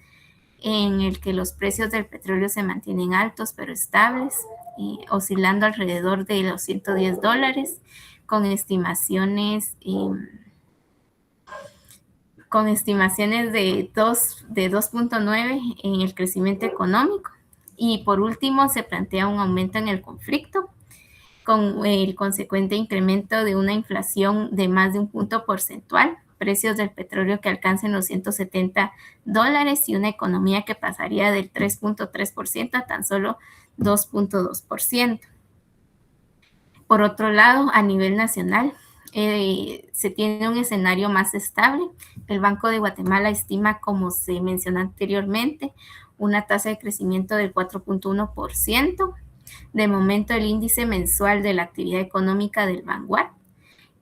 en el que los precios del petróleo se mantienen altos pero estables, oscilando alrededor de los $110, con estimaciones de 2.9 en el crecimiento económico. Y por último, se plantea un aumento en el conflicto, con el consecuente incremento de una inflación de más de un punto porcentual, precios del petróleo que alcancen los $170 y una economía que pasaría del 3.3% a tan solo 2.2%. Por otro lado, a nivel nacional, se tiene un escenario más estable. El Banco de Guatemala estima, como se mencionó anteriormente, una tasa de crecimiento del 4.1%. De momento, el índice mensual de la actividad económica del Vanguard,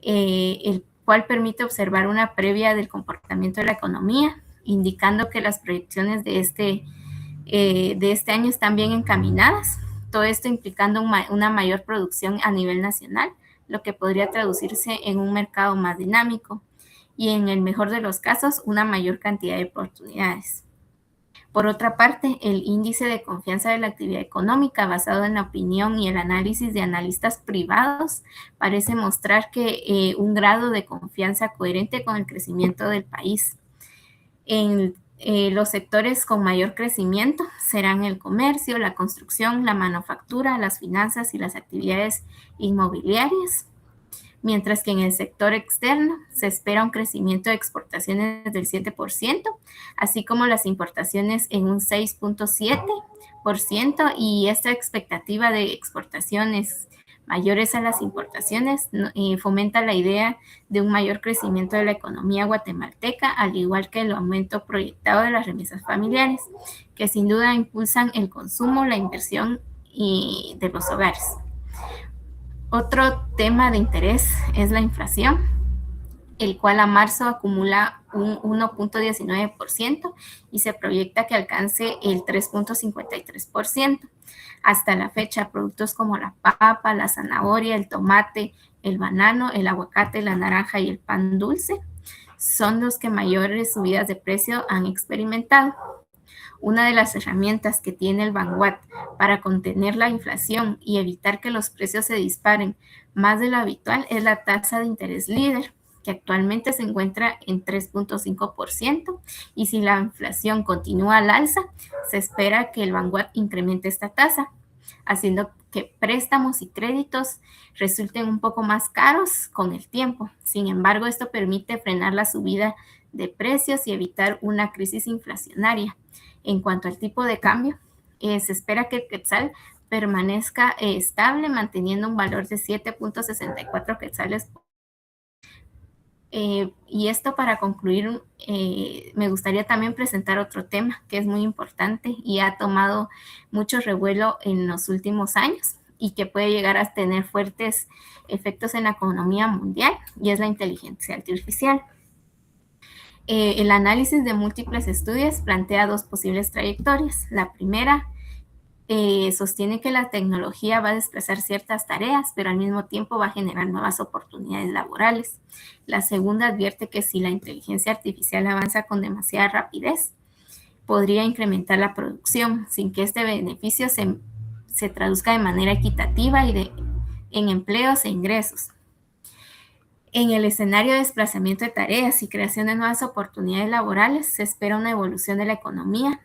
el cual permite observar una previa del comportamiento de la economía, indicando que las proyecciones de este año están bien encaminadas. Todo esto implicando una mayor producción a nivel nacional, lo que podría traducirse en un mercado más dinámico y, en el mejor de los casos, una mayor cantidad de oportunidades. Por otra parte, el índice de confianza de la actividad económica, basado en la opinión y el análisis de analistas privados, parece mostrar que un grado de confianza coherente con el crecimiento del país. En los sectores con mayor crecimiento serán el comercio, la construcción, la manufactura, las finanzas y las actividades inmobiliarias, mientras que en el sector externo se espera un crecimiento de exportaciones del 7%, así como las importaciones en un 6.7%, y esta expectativa de exportaciones mayores a las importaciones fomenta la idea de un mayor crecimiento de la economía guatemalteca, al igual que el aumento proyectado de las remesas familiares, que sin duda impulsan el consumo, la inversión de los hogares. Otro tema de interés es la inflación, el cual a marzo acumula un 1.19% y se proyecta que alcance el 3.53%. Hasta la fecha, productos como la papa, la zanahoria, el tomate, el banano, el aguacate, la naranja y el pan dulce son los que mayores subidas de precio han experimentado. Una de las herramientas que tiene el Vanguard para contener la inflación y evitar que los precios se disparen más de lo habitual es la tasa de interés líder, que actualmente se encuentra en 3.5%, y si la inflación continúa al alza, se espera que el Vanguard incremente esta tasa, haciendo que préstamos y créditos resulten un poco más caros con el tiempo. Sin embargo, esto permite frenar la subida de precios y evitar una crisis inflacionaria. En cuanto al tipo de cambio, se espera que el quetzal permanezca estable, manteniendo un valor de 7.64 quetzales. Y esto, para concluir, me gustaría también presentar otro tema que es muy importante y ha tomado mucho revuelo en los últimos años y que puede llegar a tener fuertes efectos en la economía mundial, y es la inteligencia artificial. El análisis de múltiples estudios plantea dos posibles trayectorias. La primera sostiene que la tecnología va a desplazar ciertas tareas, pero al mismo tiempo va a generar nuevas oportunidades laborales. La segunda advierte que si la inteligencia artificial avanza con demasiada rapidez, podría incrementar la producción sin que este beneficio se traduzca de manera equitativa en empleos e ingresos. En el escenario de desplazamiento de tareas y creación de nuevas oportunidades laborales, se espera una evolución de la economía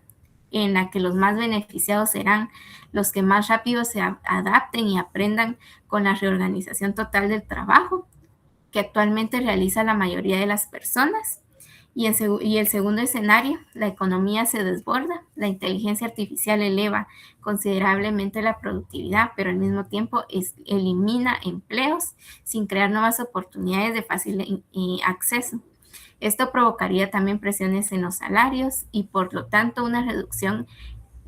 en la que los más beneficiados serán los que más rápido se adapten y aprendan con la reorganización total del trabajo que actualmente realiza la mayoría de las personas, Y el segundo escenario, la economía se desborda, la inteligencia artificial eleva considerablemente la productividad, pero al mismo tiempo elimina empleos sin crear nuevas oportunidades de fácil acceso. Esto provocaría también presiones en los salarios y por lo tanto una reducción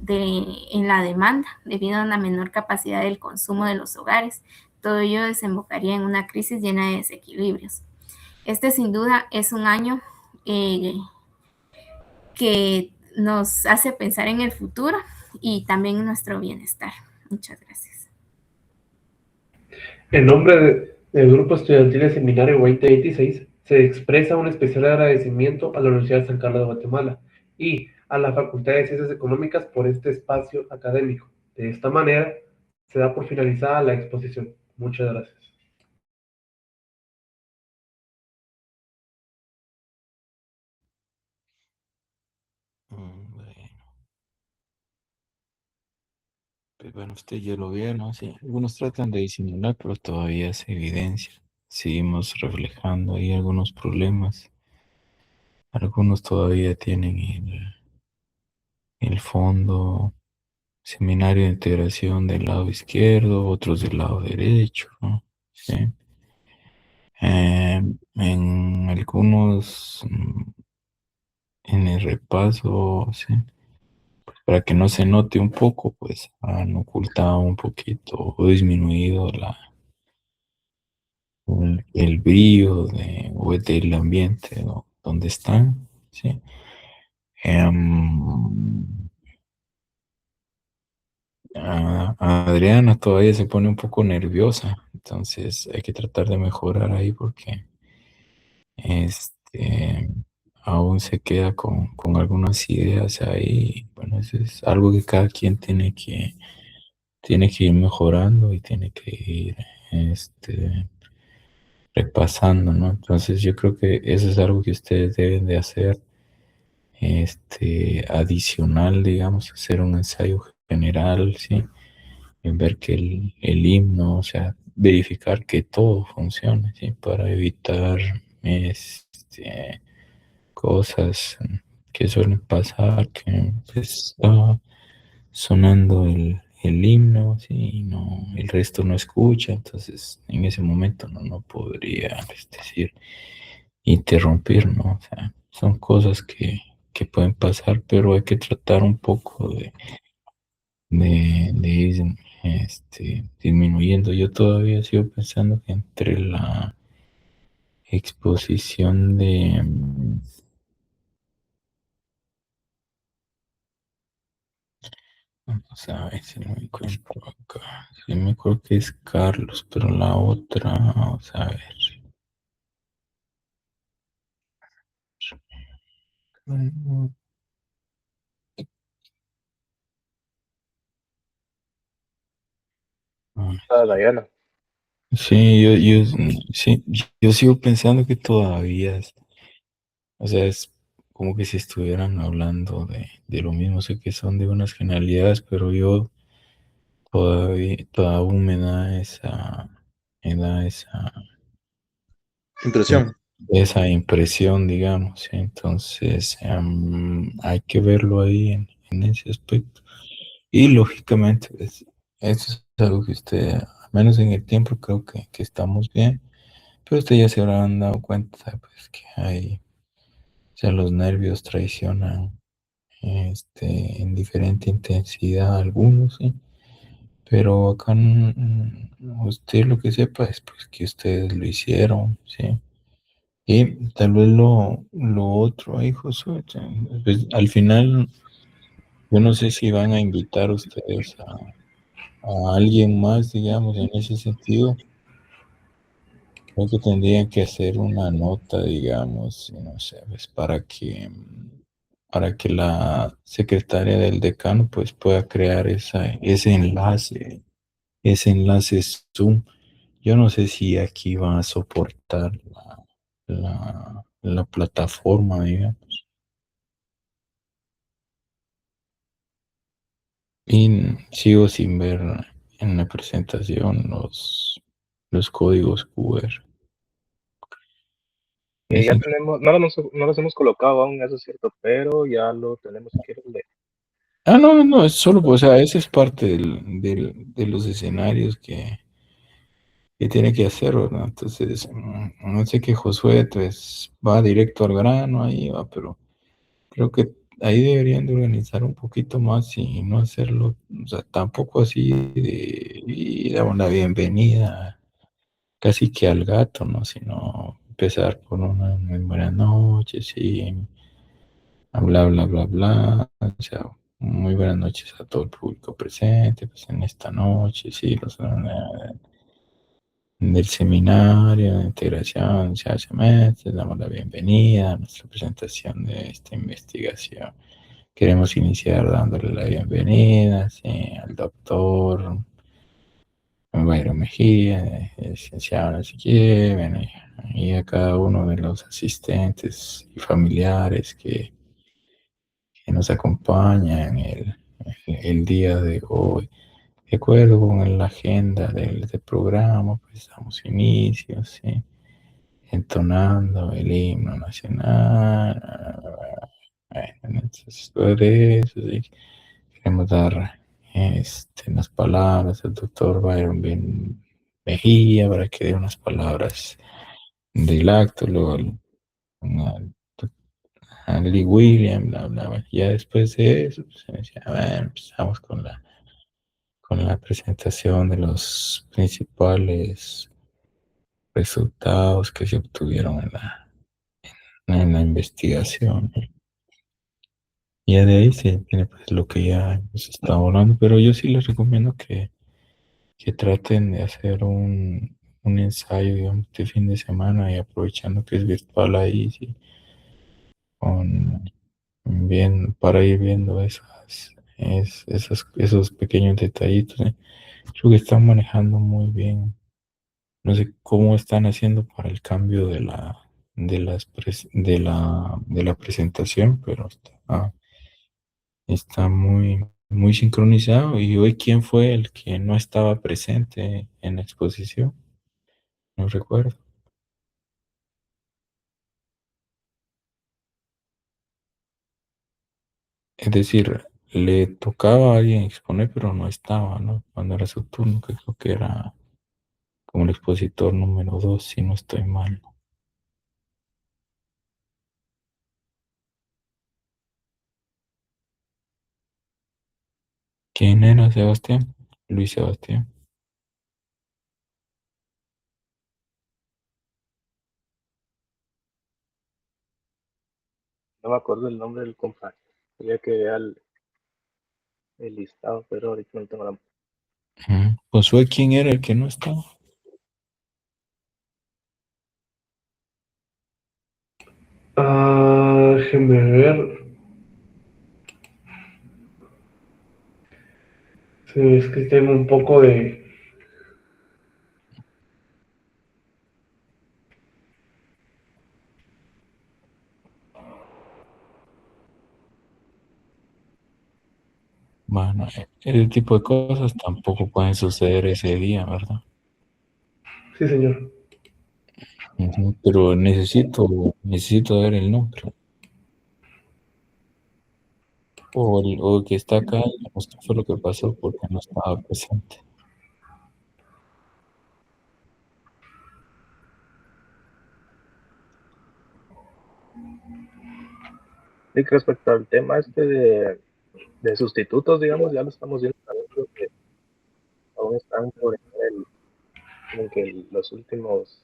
en la demanda debido a una menor capacidad del consumo de los hogares. Todo ello desembocaría en una crisis llena de desequilibrios. Este sin duda es un año que nos hace pensar en el futuro y también en nuestro bienestar. Muchas gracias. En nombre del Grupo Estudiantil de Seminario 2026, se expresa un especial agradecimiento a la Universidad de San Carlos de Guatemala y a la Facultad de Ciencias Económicas por este espacio académico. De esta manera, se da por finalizada la exposición. Muchas gracias. Bueno, pues bueno, usted ya lo vieron, sí. Algunos tratan de disimular, pero todavía se evidencia. Seguimos reflejando ahí algunos problemas. Algunos todavía tienen el fondo seminario de integración del lado izquierdo, otros del lado derecho, ¿no? Sí. En algunos, en el repaso, sí, para que no se note un poco, pues han ocultado un poquito o disminuido el brillo del ambiente, ¿no? Donde están, sí. Adriana todavía se pone un poco nerviosa, entonces hay que tratar de mejorar ahí porque aún se queda con algunas ideas ahí. Bueno, eso es algo que cada quien tiene que ir mejorando y tiene que ir repasando, ¿no? Entonces yo creo que eso es algo que ustedes deben de hacer, adicional, digamos, hacer un ensayo general, ¿sí? En ver que el himno, o sea, verificar que todo funcione, ¿sí? Para evitar cosas que suelen pasar, que pues, está sonando el himno, ¿sí? Y no, el resto no escucha, entonces en ese momento no podría, decir, interrumpir, ¿no? O sea, son cosas que pueden pasar, pero hay que tratar un poco de ir disminuyendo. Yo todavía sigo pensando que entre la exposición vamos a ver si lo encuentro acá. Sí, me acuerdo que es Carlos, pero la otra, vamos a ver. Diana. Sí, sí, yo sigo pensando que todavía o sea, es como que si estuvieran hablando de lo mismo. Sé que son de unas generalidades, pero yo todavía aún me da Impresión. esa impresión, digamos. ¿Sí? Entonces, hay que verlo ahí en ese aspecto. Y lógicamente, pues, eso es algo que usted, al menos en el tiempo, creo que estamos bien. Pero usted ya se habrán dado cuenta, pues, que o sea, los nervios traicionan en diferente intensidad algunos, ¿sí? Pero acá usted lo que sepa es pues que ustedes lo hicieron, ¿sí? Y tal vez lo otro, ay, Josué, pues, al final yo no sé si van a invitar ustedes a alguien más, digamos, en ese sentido. Creo que tendrían que hacer una nota, digamos, no sé, pues para que la secretaria del decano pues pueda crear ese enlace Zoom. Yo no sé si aquí va a soportar la plataforma, digamos. Y sigo sin ver en la presentación los códigos QR. Ya tenemos, no los hemos colocado aún, eso es cierto, pero ya lo tenemos, si quieres leer. No, es solo, o sea, ese es parte de los escenarios que tiene que hacer, ¿verdad? Entonces, no sé que Josué, pues, va directo al grano ahí, va, pero creo que ahí deberían de organizar un poquito más y no hacerlo, o sea, tampoco así de y dar una bienvenida casi que al gato, ¿no? Sino empezar con una muy buenas noches y bla, bla, bla, bla. O sea, muy buenas noches a todo el público presente, pues en esta noche, sí, del seminario de integración se hace les damos la bienvenida a nuestra presentación de esta investigación. Queremos iniciar dándole la bienvenida, sí, al doctor Bayro Mejía, licenciado no sé qué, bueno, y a cada uno de los asistentes y familiares que nos acompañan el día de hoy. De acuerdo con la agenda del programa, pues damos inicio, ¿sí? Entonando el himno nacional. Bueno, entonces, todo eso, ¿sí? Queremos dar unas palabras al doctor Byron Mejía para que dé unas palabras del acto, luego a Lee William, bla, bla, bla. Ya después de eso, pues, bueno, empezamos con la presentación de los principales resultados que se obtuvieron en la investigación. Y ya de ahí se tiene pues, lo que ya hemos estado hablando, pero yo sí les recomiendo que traten de hacer un ensayo, digamos, este fin de semana y aprovechando que es virtual ahí, sí, para ir viendo esos pequeños detallitos. Creo que están manejando muy bien. No sé cómo están haciendo para el cambio de la presentación, pero está muy, muy sincronizado. Y hoy, ¿quién fue el que no estaba presente en la exposición? No recuerdo. Es decir, le tocaba a alguien exponer, pero no estaba, ¿no? Cuando era su turno, que creo que era como el expositor número 2, si no estoy mal. ¿Quién era Sebastián? Luis Sebastián. No me acuerdo el nombre del compañero, ya que vea el listado, pero ahorita no tengo la... Josué, ¿quién era el que no estaba? Déjenme ver. Sí, es que tengo un poco de... Bueno, ese tipo de cosas tampoco pueden suceder ese día, ¿verdad? Sí, señor. Pero necesito ver el nombre. O el que está acá, digamos, qué fue lo que pasó porque no estaba presente. Y respecto al tema de sustitutos, digamos, ya lo estamos viendo, creo que aún están por como que los últimos,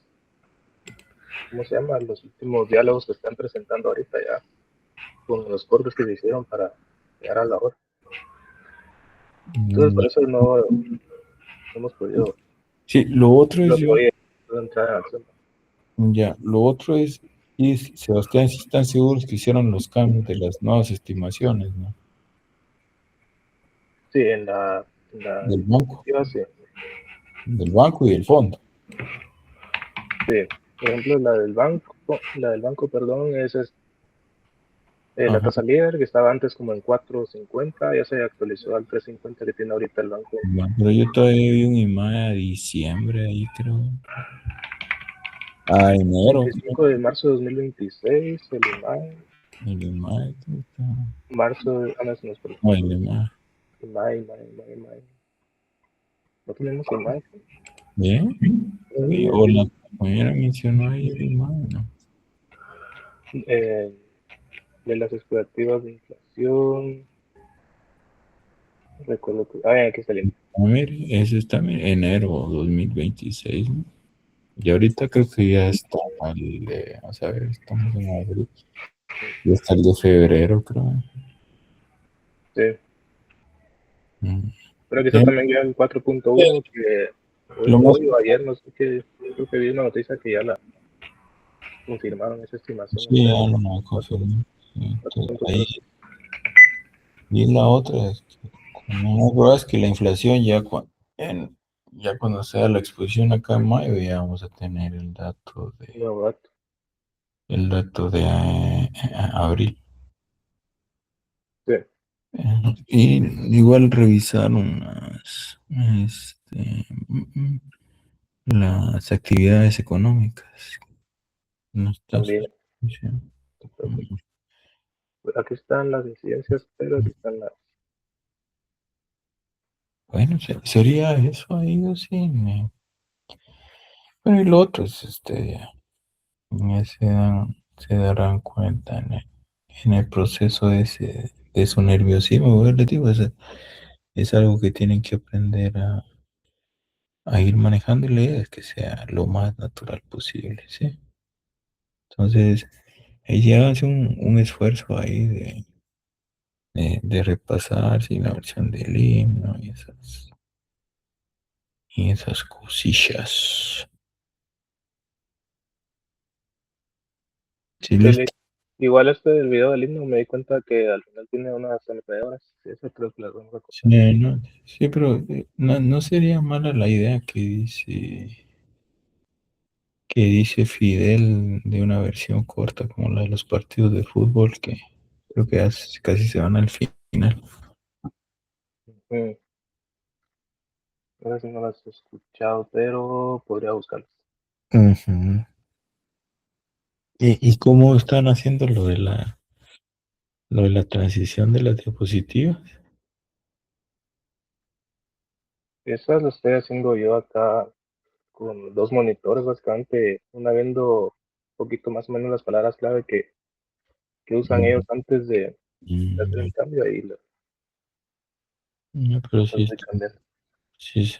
¿cómo se llama? Los últimos diálogos que están presentando ahorita ya, con los cortes que se hicieron para llegar a la hora. Entonces, por eso no hemos podido. Sí, lo otro es entrar en acción. Ya, lo otro es, y Sebastián, si están seguros que hicieron los cambios de las nuevas estimaciones, ¿no? Sí, en la Del banco. Sí. Del banco y del fondo. Sí, por ejemplo, la del banco, perdón, es la tasa líder que estaba antes como en 4.50, ya se actualizó al 3.50 que tiene ahorita el banco. Pero yo todavía vi un imagen de diciembre ahí, creo. Ah, enero. 25 de marzo de 2026, el IMAI, El IMAI, marzo, no, eso no es por no, el IMAI. IMAI. ¿No tenemos IMAI? Bien. Sí, o la compañera mencionó ahí el IMAI, ¿no? De las expectativas de inflación, recuerdo que, aquí está el IMAI. A ver, ese está en enero 2026, ¿no? Y ahorita creo que ya está vamos a ver, estamos en abril. Ya está el de febrero, creo. Sí. Mm. Pero quizás también ya el 4.1 que Lo más- hoy o ayer, no sé qué, creo que vi una noticia que ya la confirmaron esa estimación. Sí, ya Entonces, lo confirmé. Sí, entonces, ahí, 4.0. y la otra es que, como no es que la inflación ya cuando sea la exposición acá en mayo, ya vamos a tener Nuevo dato. el dato de abril. Sí. Y igual revisar las actividades económicas. No está También. Aquí están las incidencias, pero aquí están las. Bueno, sería eso ahí, sí. Bueno, y lo otro es, ya se darán cuenta en el proceso de su nerviosismo. Yo les digo, es algo que tienen que aprender a ir manejando y la idea es que sea lo más natural posible, ¿sí? Entonces, ahí háganse un esfuerzo ahí de repasar sí, la versión del himno y esas cosillas. Sí, listo. Igual del video del himno me di cuenta que al final tiene unas ametralladoras. Sí, eso creo que las vamos a Sí, sí, pero no sería mala la idea que dice Fidel de una versión corta como la de los partidos de fútbol que creo que casi se van al final. Ahora sí no las he escuchado, pero podría buscarlas. Ujú. ¿Y cómo están haciendo lo de la transición de las diapositivas? Esas las estoy haciendo yo acá con dos monitores, básicamente, una viendo un poquito más o menos las palabras clave que usan ellos antes de hacer el cambio ahí. No, pero Las voy cambiando. sí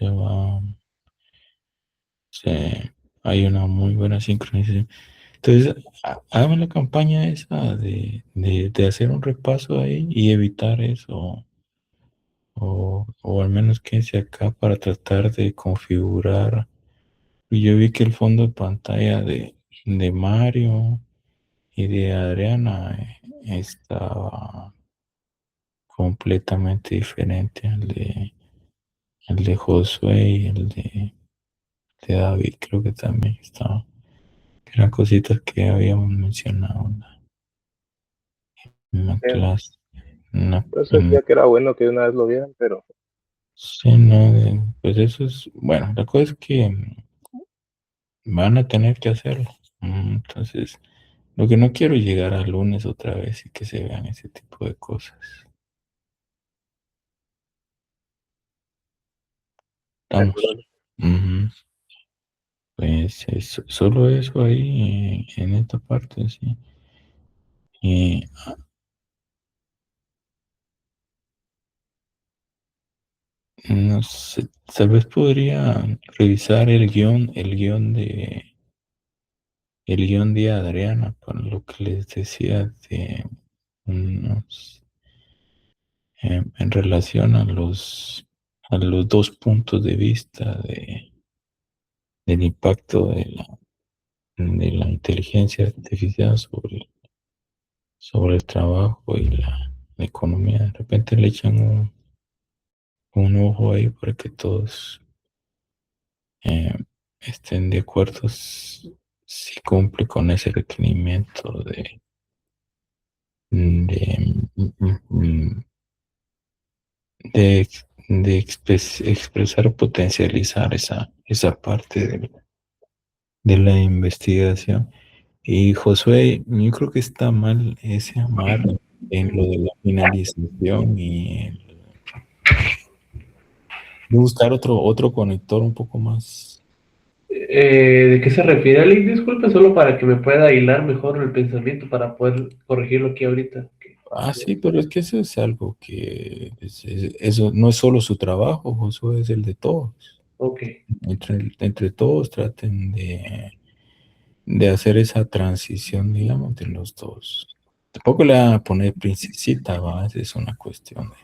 hay una muy buena sincronización. Entonces, hagan la campaña esa de hacer un repaso ahí y evitar eso, o al menos quédense acá para tratar de configurar. Y yo vi que el fondo de pantalla de Mario y de Adriana estaba completamente diferente al de Josué y de David, creo que también estaba. Que eran cositas que habíamos mencionado en la clase. Yo sentía que era bueno que una vez lo vieran, pero Sí, no, pues eso es, bueno, la cosa es que van a tener que hacerlo. Entonces, lo que no quiero es llegar al lunes otra vez y que se vean ese tipo de cosas. Estamos. Ujú. Pues solo eso ahí en esta parte, sí. Y, no sé, tal vez podría revisar el guión de Adriana, por lo que les decía de unos, en relación a los dos puntos de vista del impacto de la inteligencia artificial sobre el trabajo y la economía. De repente le echan un ojo ahí para que todos estén de acuerdo si cumple con ese requerimiento de, de expresar o potencializar esa parte de la investigación. Y Josué, yo creo que está mal ese amarre en lo de la finalización y buscar otro conector un poco más. ¿De qué se refiere, Alex? Disculpe, solo para que me pueda hilar mejor el pensamiento para poder corregirlo aquí ahorita. Ah, sí, pero es que eso es algo que eso no es solo su trabajo, Josué, es el de todos. Ok. Entre todos traten de hacer esa transición, digamos, de los dos. Tampoco le van a poner princesita, ¿va? Esa es una cuestión de...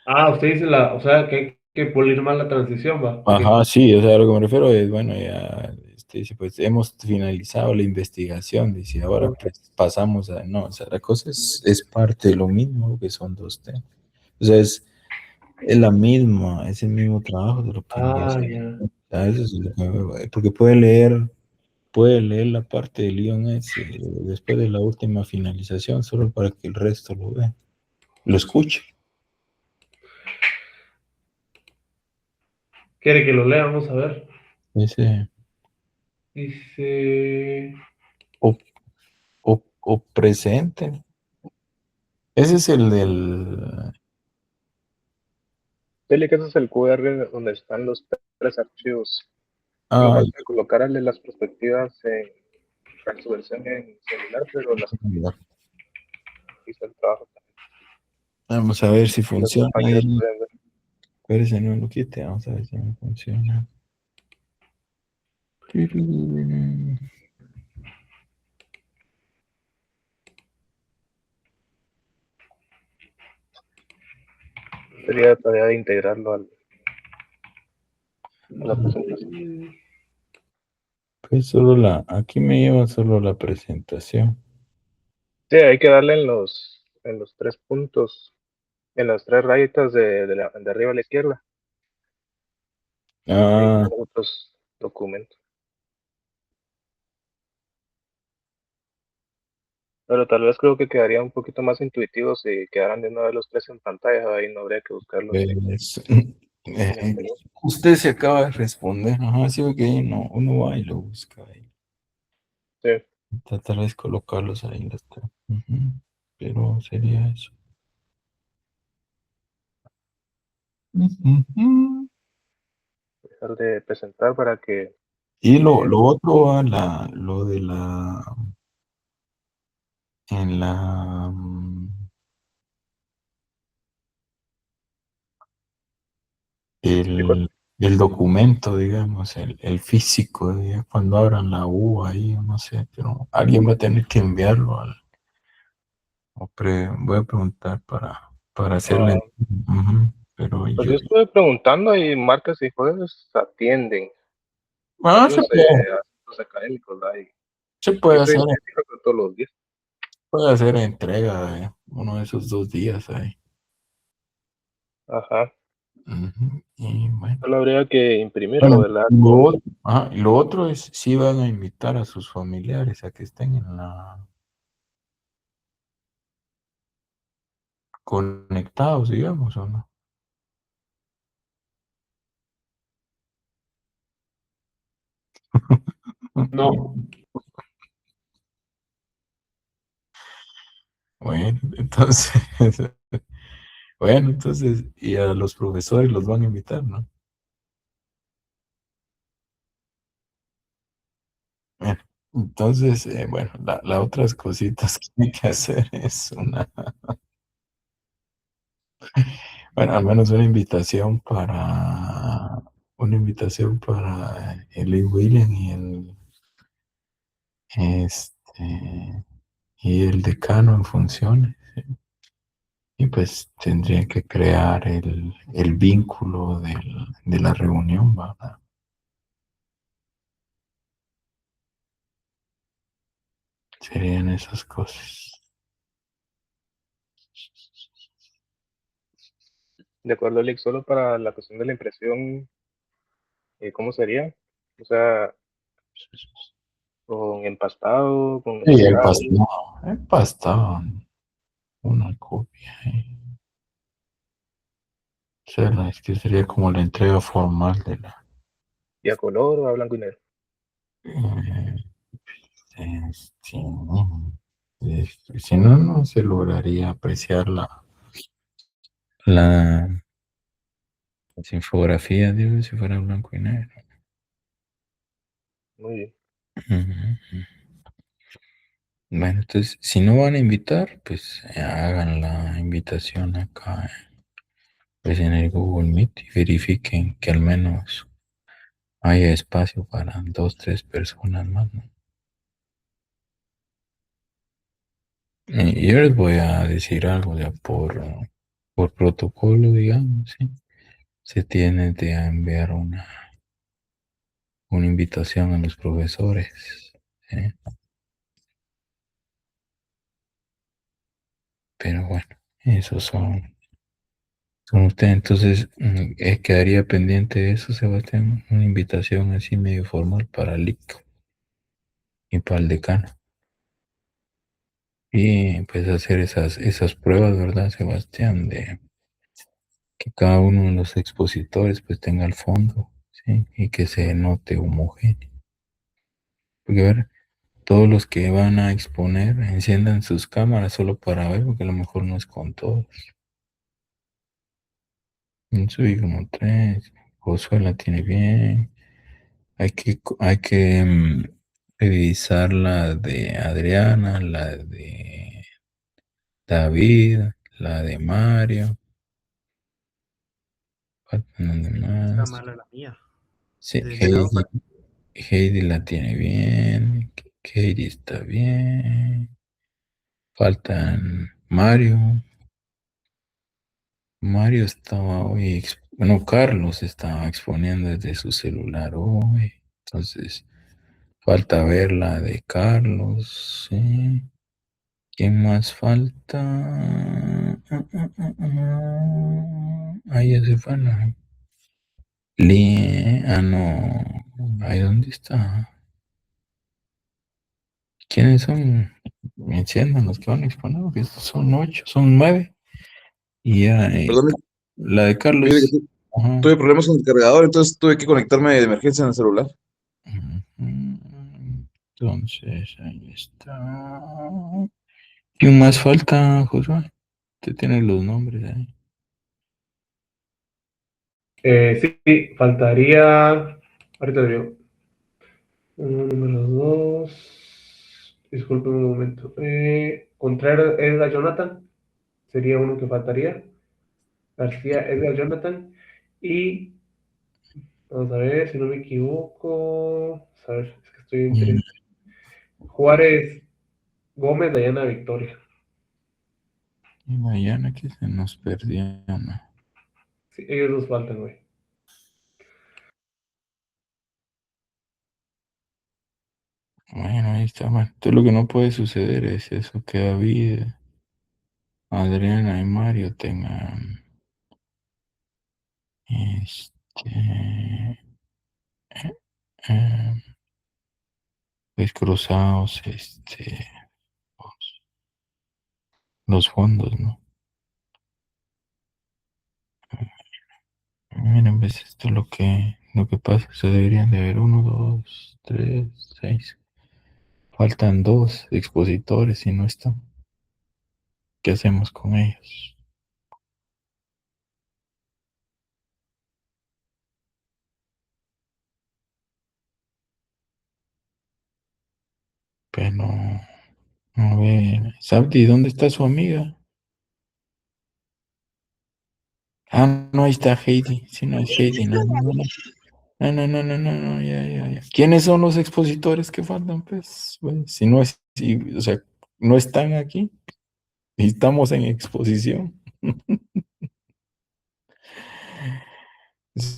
Ah, usted dice o sea, que hay que pulir más la transición, va. Ok. Ajá, sí, o sea, a lo que me refiero es, bueno, ya, dice, pues hemos finalizado la investigación, dice, ahora pues pasamos a, no, o sea, la cosa es parte de lo mismo, que son dos temas. O sea, es la misma, es el mismo trabajo de lo que Ah, ingresó. ya. O sea, eso es lo que porque puede leer la parte del guión ese después de la última finalización, solo para que el resto lo vea, lo escuche. ¿Quiere que lo lea? Vamos a ver. Ese, Dice... o presente. Ese es el del... Dile que ese es el QR donde están los tres archivos. Lo Ah, falta colocarle las perspectivas en su versión en celular, pero las hizo el trabajo. vamos a ver si Los funciona. compañeros pueden ver. Espérese, no lo quite, vamos a ver si no funciona. Sería tarea de integrarlo a la presentación. Pues aquí me lleva solo la presentación. Sí, hay que darle en los tres puntos, en las tres rayitas de arriba a la izquierda. Ahí Ah, están otros documentos. Pero tal vez creo que quedaría un poquito más intuitivo si quedaran de una vez los tres en pantalla, ahí no habría que buscarlos pues, en el menú. usted se acaba de responder. Ajá, sí, porque ahí no, uno va y lo busca ahí. Sí. Tratar de colocarlos ahí en la Ujú. Pero sería eso. Ujú. Dejar de presentar para que Y lo otro, lo de en la, el, el documento, digamos, el físico, cuando abran la U ahí, no sé, pero alguien va a tener que enviarlo voy a preguntar para hacerle, ujú, pero pues yo, yo estuve preguntando y marcas y jueces atienden se varios puede, asuntos académicos, ¿verdad? Y se yo puede soy hacer, un científico todos los días. puede hacer entrega de uno de esos 2 días ahí. Ajá. Ujú, y bueno. Solo habría que imprimirlo, Bueno, ¿verdad? y lo otro es si van a invitar a sus familiares a que estén en conectados, digamos, ¿o no? No. Bueno, entonces, bueno, entonces, y a los profesores los van a invitar, ¿no? Bueno, entonces, bueno, las otras cositas que hay que hacer es bueno, al menos una invitación para el Lee William este, y el decano en funciones. Y pues tendrían que crear el vínculo de la reunión, ¿verdad? Serían esas cosas. De acuerdo, Alex, solo para la cuestión de la impresión, ¿cómo sería? O sea, con empastado, con Sí, estirado. el pasado, una copia. O sea, es que sería como la entrega formal de la... ¿Y a color o a blanco y negro? Este, si no, no se lograría apreciar la infografía, digo, si fuera blanco y negro. Muy bien. Ujú. Bueno, entonces, si no van a invitar, pues hagan la invitación acá, pues en el Google Meet y verifiquen que al menos haya espacio para 2, 3 personas más, ¿no? Y yo les voy a decir algo ya por protocolo, digamos, ¿sí? Se tiene de enviar una invitación a los profesores, ¿sí? Pero bueno, esos son ustedes. Entonces, quedaría pendiente de eso, Sebastián, una invitación así medio formal para el IC y para el decano. Y pues hacer esas pruebas, ¿verdad, Sebastián? De que cada uno de los expositores pues tenga el fondo, ¿sí? Y que se note homogéneo. Porque a ver, todos los que van a exponer enciendan sus cámaras solo para ver, porque a lo mejor no es con todos. Subí como 3, Josué la tiene bien. Hay que revisar la de Adriana, la de David, la de Mario. Faltan donde Está más. mala la mía. Sí, De mi lado, Heidi la tiene bien. Katie está bien. Faltan Mario. Mario estaba hoy, bueno, Carlos estaba exponiendo desde su celular hoy. Entonces, falta ver la de Carlos, ¿sí? ¿Quién más falta? Ahí ya se fue, ¿no? No. Ahí dónde está. ¿Quiénes son? Enciendan los que van a exponer, porque estos son 8, son 9. Y ya, Perdón, la de fíjate que Carlos. Ajá. tuve problemas con el cargador, entonces tuve que conectarme de emergencia en el celular. Entonces, ahí está. ¿Quién más falta, Josué? Usted tiene los nombres ahí. Sí, faltaría. Ahorita lo digo. Número 2. Disculpen un momento. Contreras Edgar Jonathan. Sería uno que faltaría. García Edgar Jonathan. Y vamos a ver si no me equivoco. A ver, es que estoy entre Juárez Gómez, Dayana Victoria. Y mañana que se nos perdió, ¿no? Sí, ellos nos faltan, güey. Bueno, ahí está. Bueno, entonces lo que no puede suceder es eso, que David, Adriana y Mario tengan este, eh, pues cruzados los fondos, ¿no? Miren, pues esto es lo que pasa. Se deberían de haber 1, 2, 3, 6. Faltan 2 expositores y no están. ¿Qué hacemos con ellos? Pero, a ver, Sabdi, ¿dónde está su amiga? Ah, no, ahí está Heidi. Sí, no es Heidi, no, no, no. No, ya. ¿Quiénes son los expositores que faltan? Pues, bueno, si no es, o sea, no están aquí y estamos en exposición.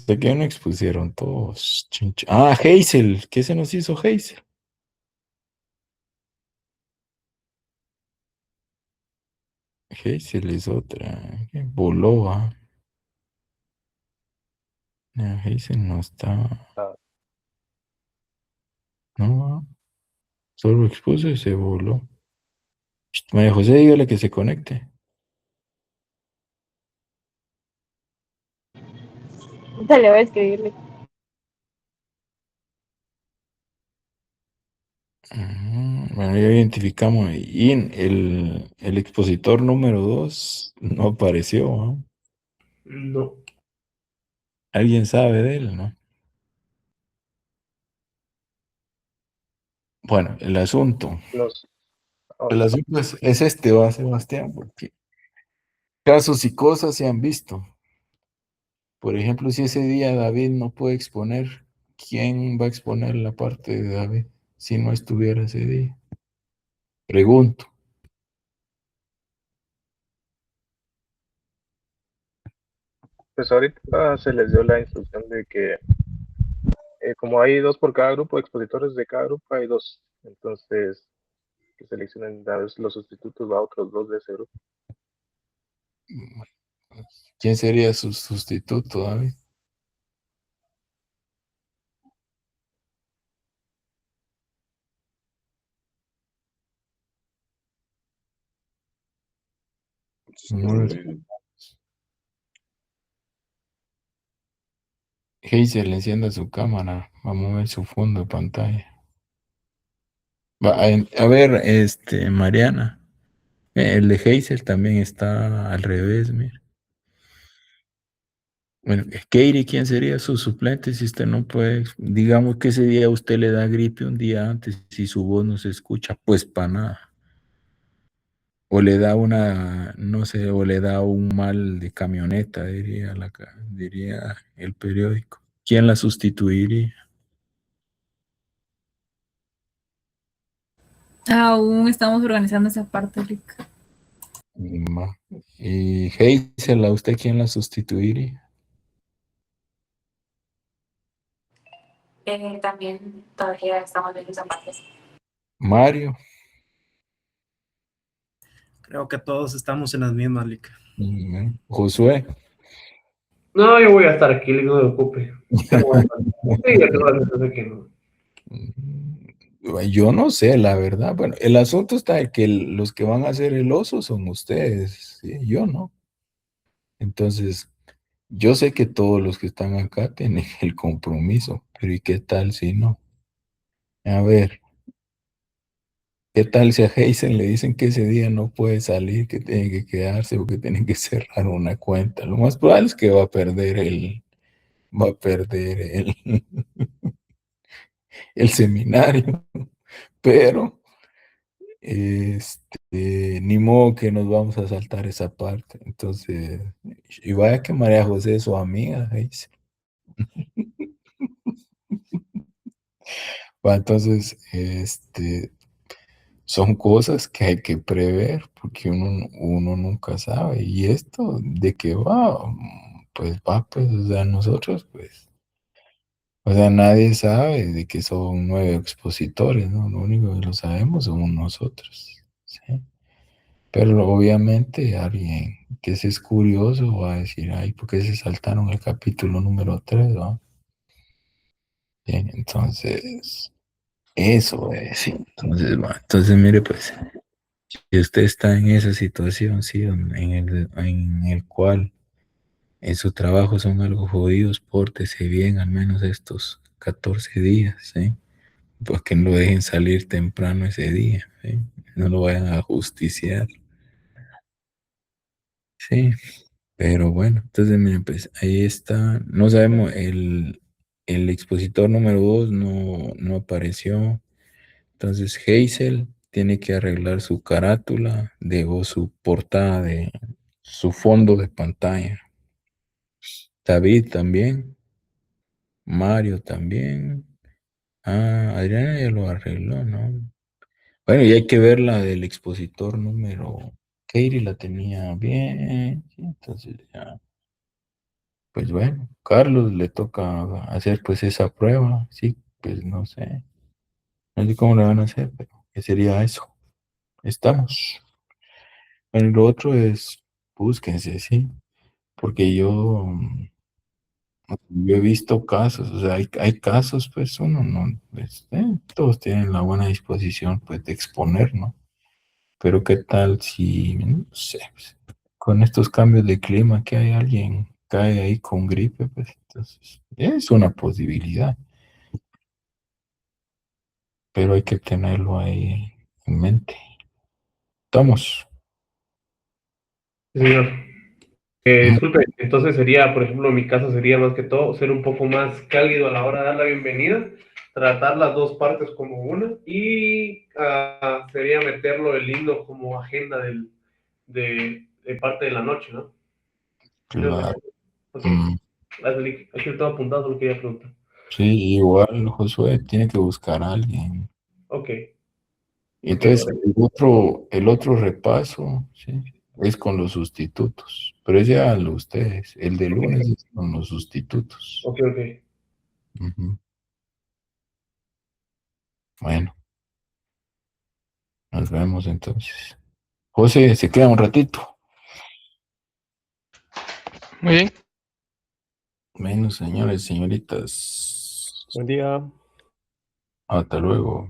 ¿De qué no expusieron todos? Hazel, ¿qué se nos hizo Hazel? Hazel es otra. Voló. Hazel no está. No, solo expuso y se voló. María José, dígale que se conecte. Dale, voy a escribirle. Bueno, ya identificamos y el expositor número 2 no apareció, ¿no? No. ¿Alguien sabe de él, no? Bueno, Los, oh, el asunto es este, va, Sebastián, porque casos y cosas se han visto. Por ejemplo, si ese día David no puede exponer, ¿quién va a exponer la parte de David si no estuviera ese día? Pregunto. pues ahorita se les dio la instrucción de que como hay dos por cada grupo, expositores de cada grupo, hay dos. Entonces, que seleccionen a veces los sustitutos a otros dos de ese grupo. ¿Quién sería su sustituto, David? No les- Hazel, encienda su cámara. Vamos a ver su fondo de pantalla. A ver, Mariana. El de Hazel también está al revés, mira. Bueno, Katie, ¿quién sería su suplente si usted no puede? Digamos que ese día usted le da gripe un día antes y su voz no se escucha, pues para nada. O le da una, no sé, o le da un mal de camioneta, diría el periódico. ¿Quién la sustituiría? Aún estamos organizando esa parte, Rick. Va. Y Hazel, ¿a usted quién la sustituiría? También todavía estamos viendo esa parte. Mario. Creo que todos estamos en las mismas, Lick. Josué. No, yo voy a estar aquí, no me ocupe. Sí, ya tengo la sensación de que no. Yo no sé, la verdad. Bueno, el asunto está en que los que van a hacer el oso son ustedes, ¿sí? Yo no. Entonces, yo sé que todos los que están acá tienen el compromiso, pero ¿y qué tal si no? A ver, ¿qué tal si a Hazen le dicen que ese día no puede salir, que tiene que quedarse o que tienen que cerrar una cuenta? Lo más probable es que va a perder el seminario, pero ni modo que nos vamos a saltar esa parte. Entonces, y vaya que María José es su amiga, dice. Entonces, son cosas que hay que prever porque uno nunca sabe. Y esto de qué va, pues, o sea, nosotros, pues, o sea, nadie sabe de que son 9 expositores, ¿no? Lo único que lo sabemos somos nosotros, ¿sí? Pero obviamente alguien que es curioso va a decir, ay, ¿por qué se saltaron el capítulo número 3, no? Bien, entonces, eso es, sí. Entonces, mire, pues, si usted está en esa situación, sí, en el cual en su trabajo son algo jodidos, pórtese bien al menos estos 14 días, ¿sí? Pues que no lo dejen salir temprano ese día, ¿sí? No lo vayan a justiciar, sí. Pero bueno, entonces miren, pues ahí está. No sabemos, el expositor número 2 no apareció. Entonces Hazel tiene que arreglar su carátula o su portada de su fondo de pantalla. David también. Mario también. Adriana ya lo arregló, ¿no? Bueno, y hay que ver la del expositor número. Katie la tenía bien, sí, entonces ya. Pues bueno, Carlos le toca hacer pues esa prueba, sí, pues no sé cómo le van a hacer, pero ¿qué sería eso? Estamos. Bueno, y lo otro es, búsquense, sí, porque yo he visto casos, o sea, hay casos, pues uno no, pues, todos tienen la buena disposición pues de exponer, ¿no? Pero qué tal si, no sé, pues, con estos cambios de clima que hay alguien cae ahí con gripe, pues entonces es una posibilidad. Pero hay que tenerlo ahí en mente. ¿Estamos? Sí, señor. Disculpe, entonces sería, por ejemplo, en mi caso sería más que todo ser un poco más cálido a la hora de dar la bienvenida, tratar las dos partes como una y sería meterlo el himno como agenda de parte de la noche, ¿no? Claro. Ok. Gracias, Lick. Aquí estaba apuntado lo que quería preguntar. Sí, igual Josué tiene que buscar a alguien. Ok. Y entonces el otro repaso, ¿sí? Es con los sustitutos. Pero ese háganlo ustedes. El de lunes es con los sustitutos. Ok. Ujú. Bueno, nos vemos entonces. José, se queda un ratito. Muy bien. Bueno, señores, señoritas. Buen día. Hasta luego.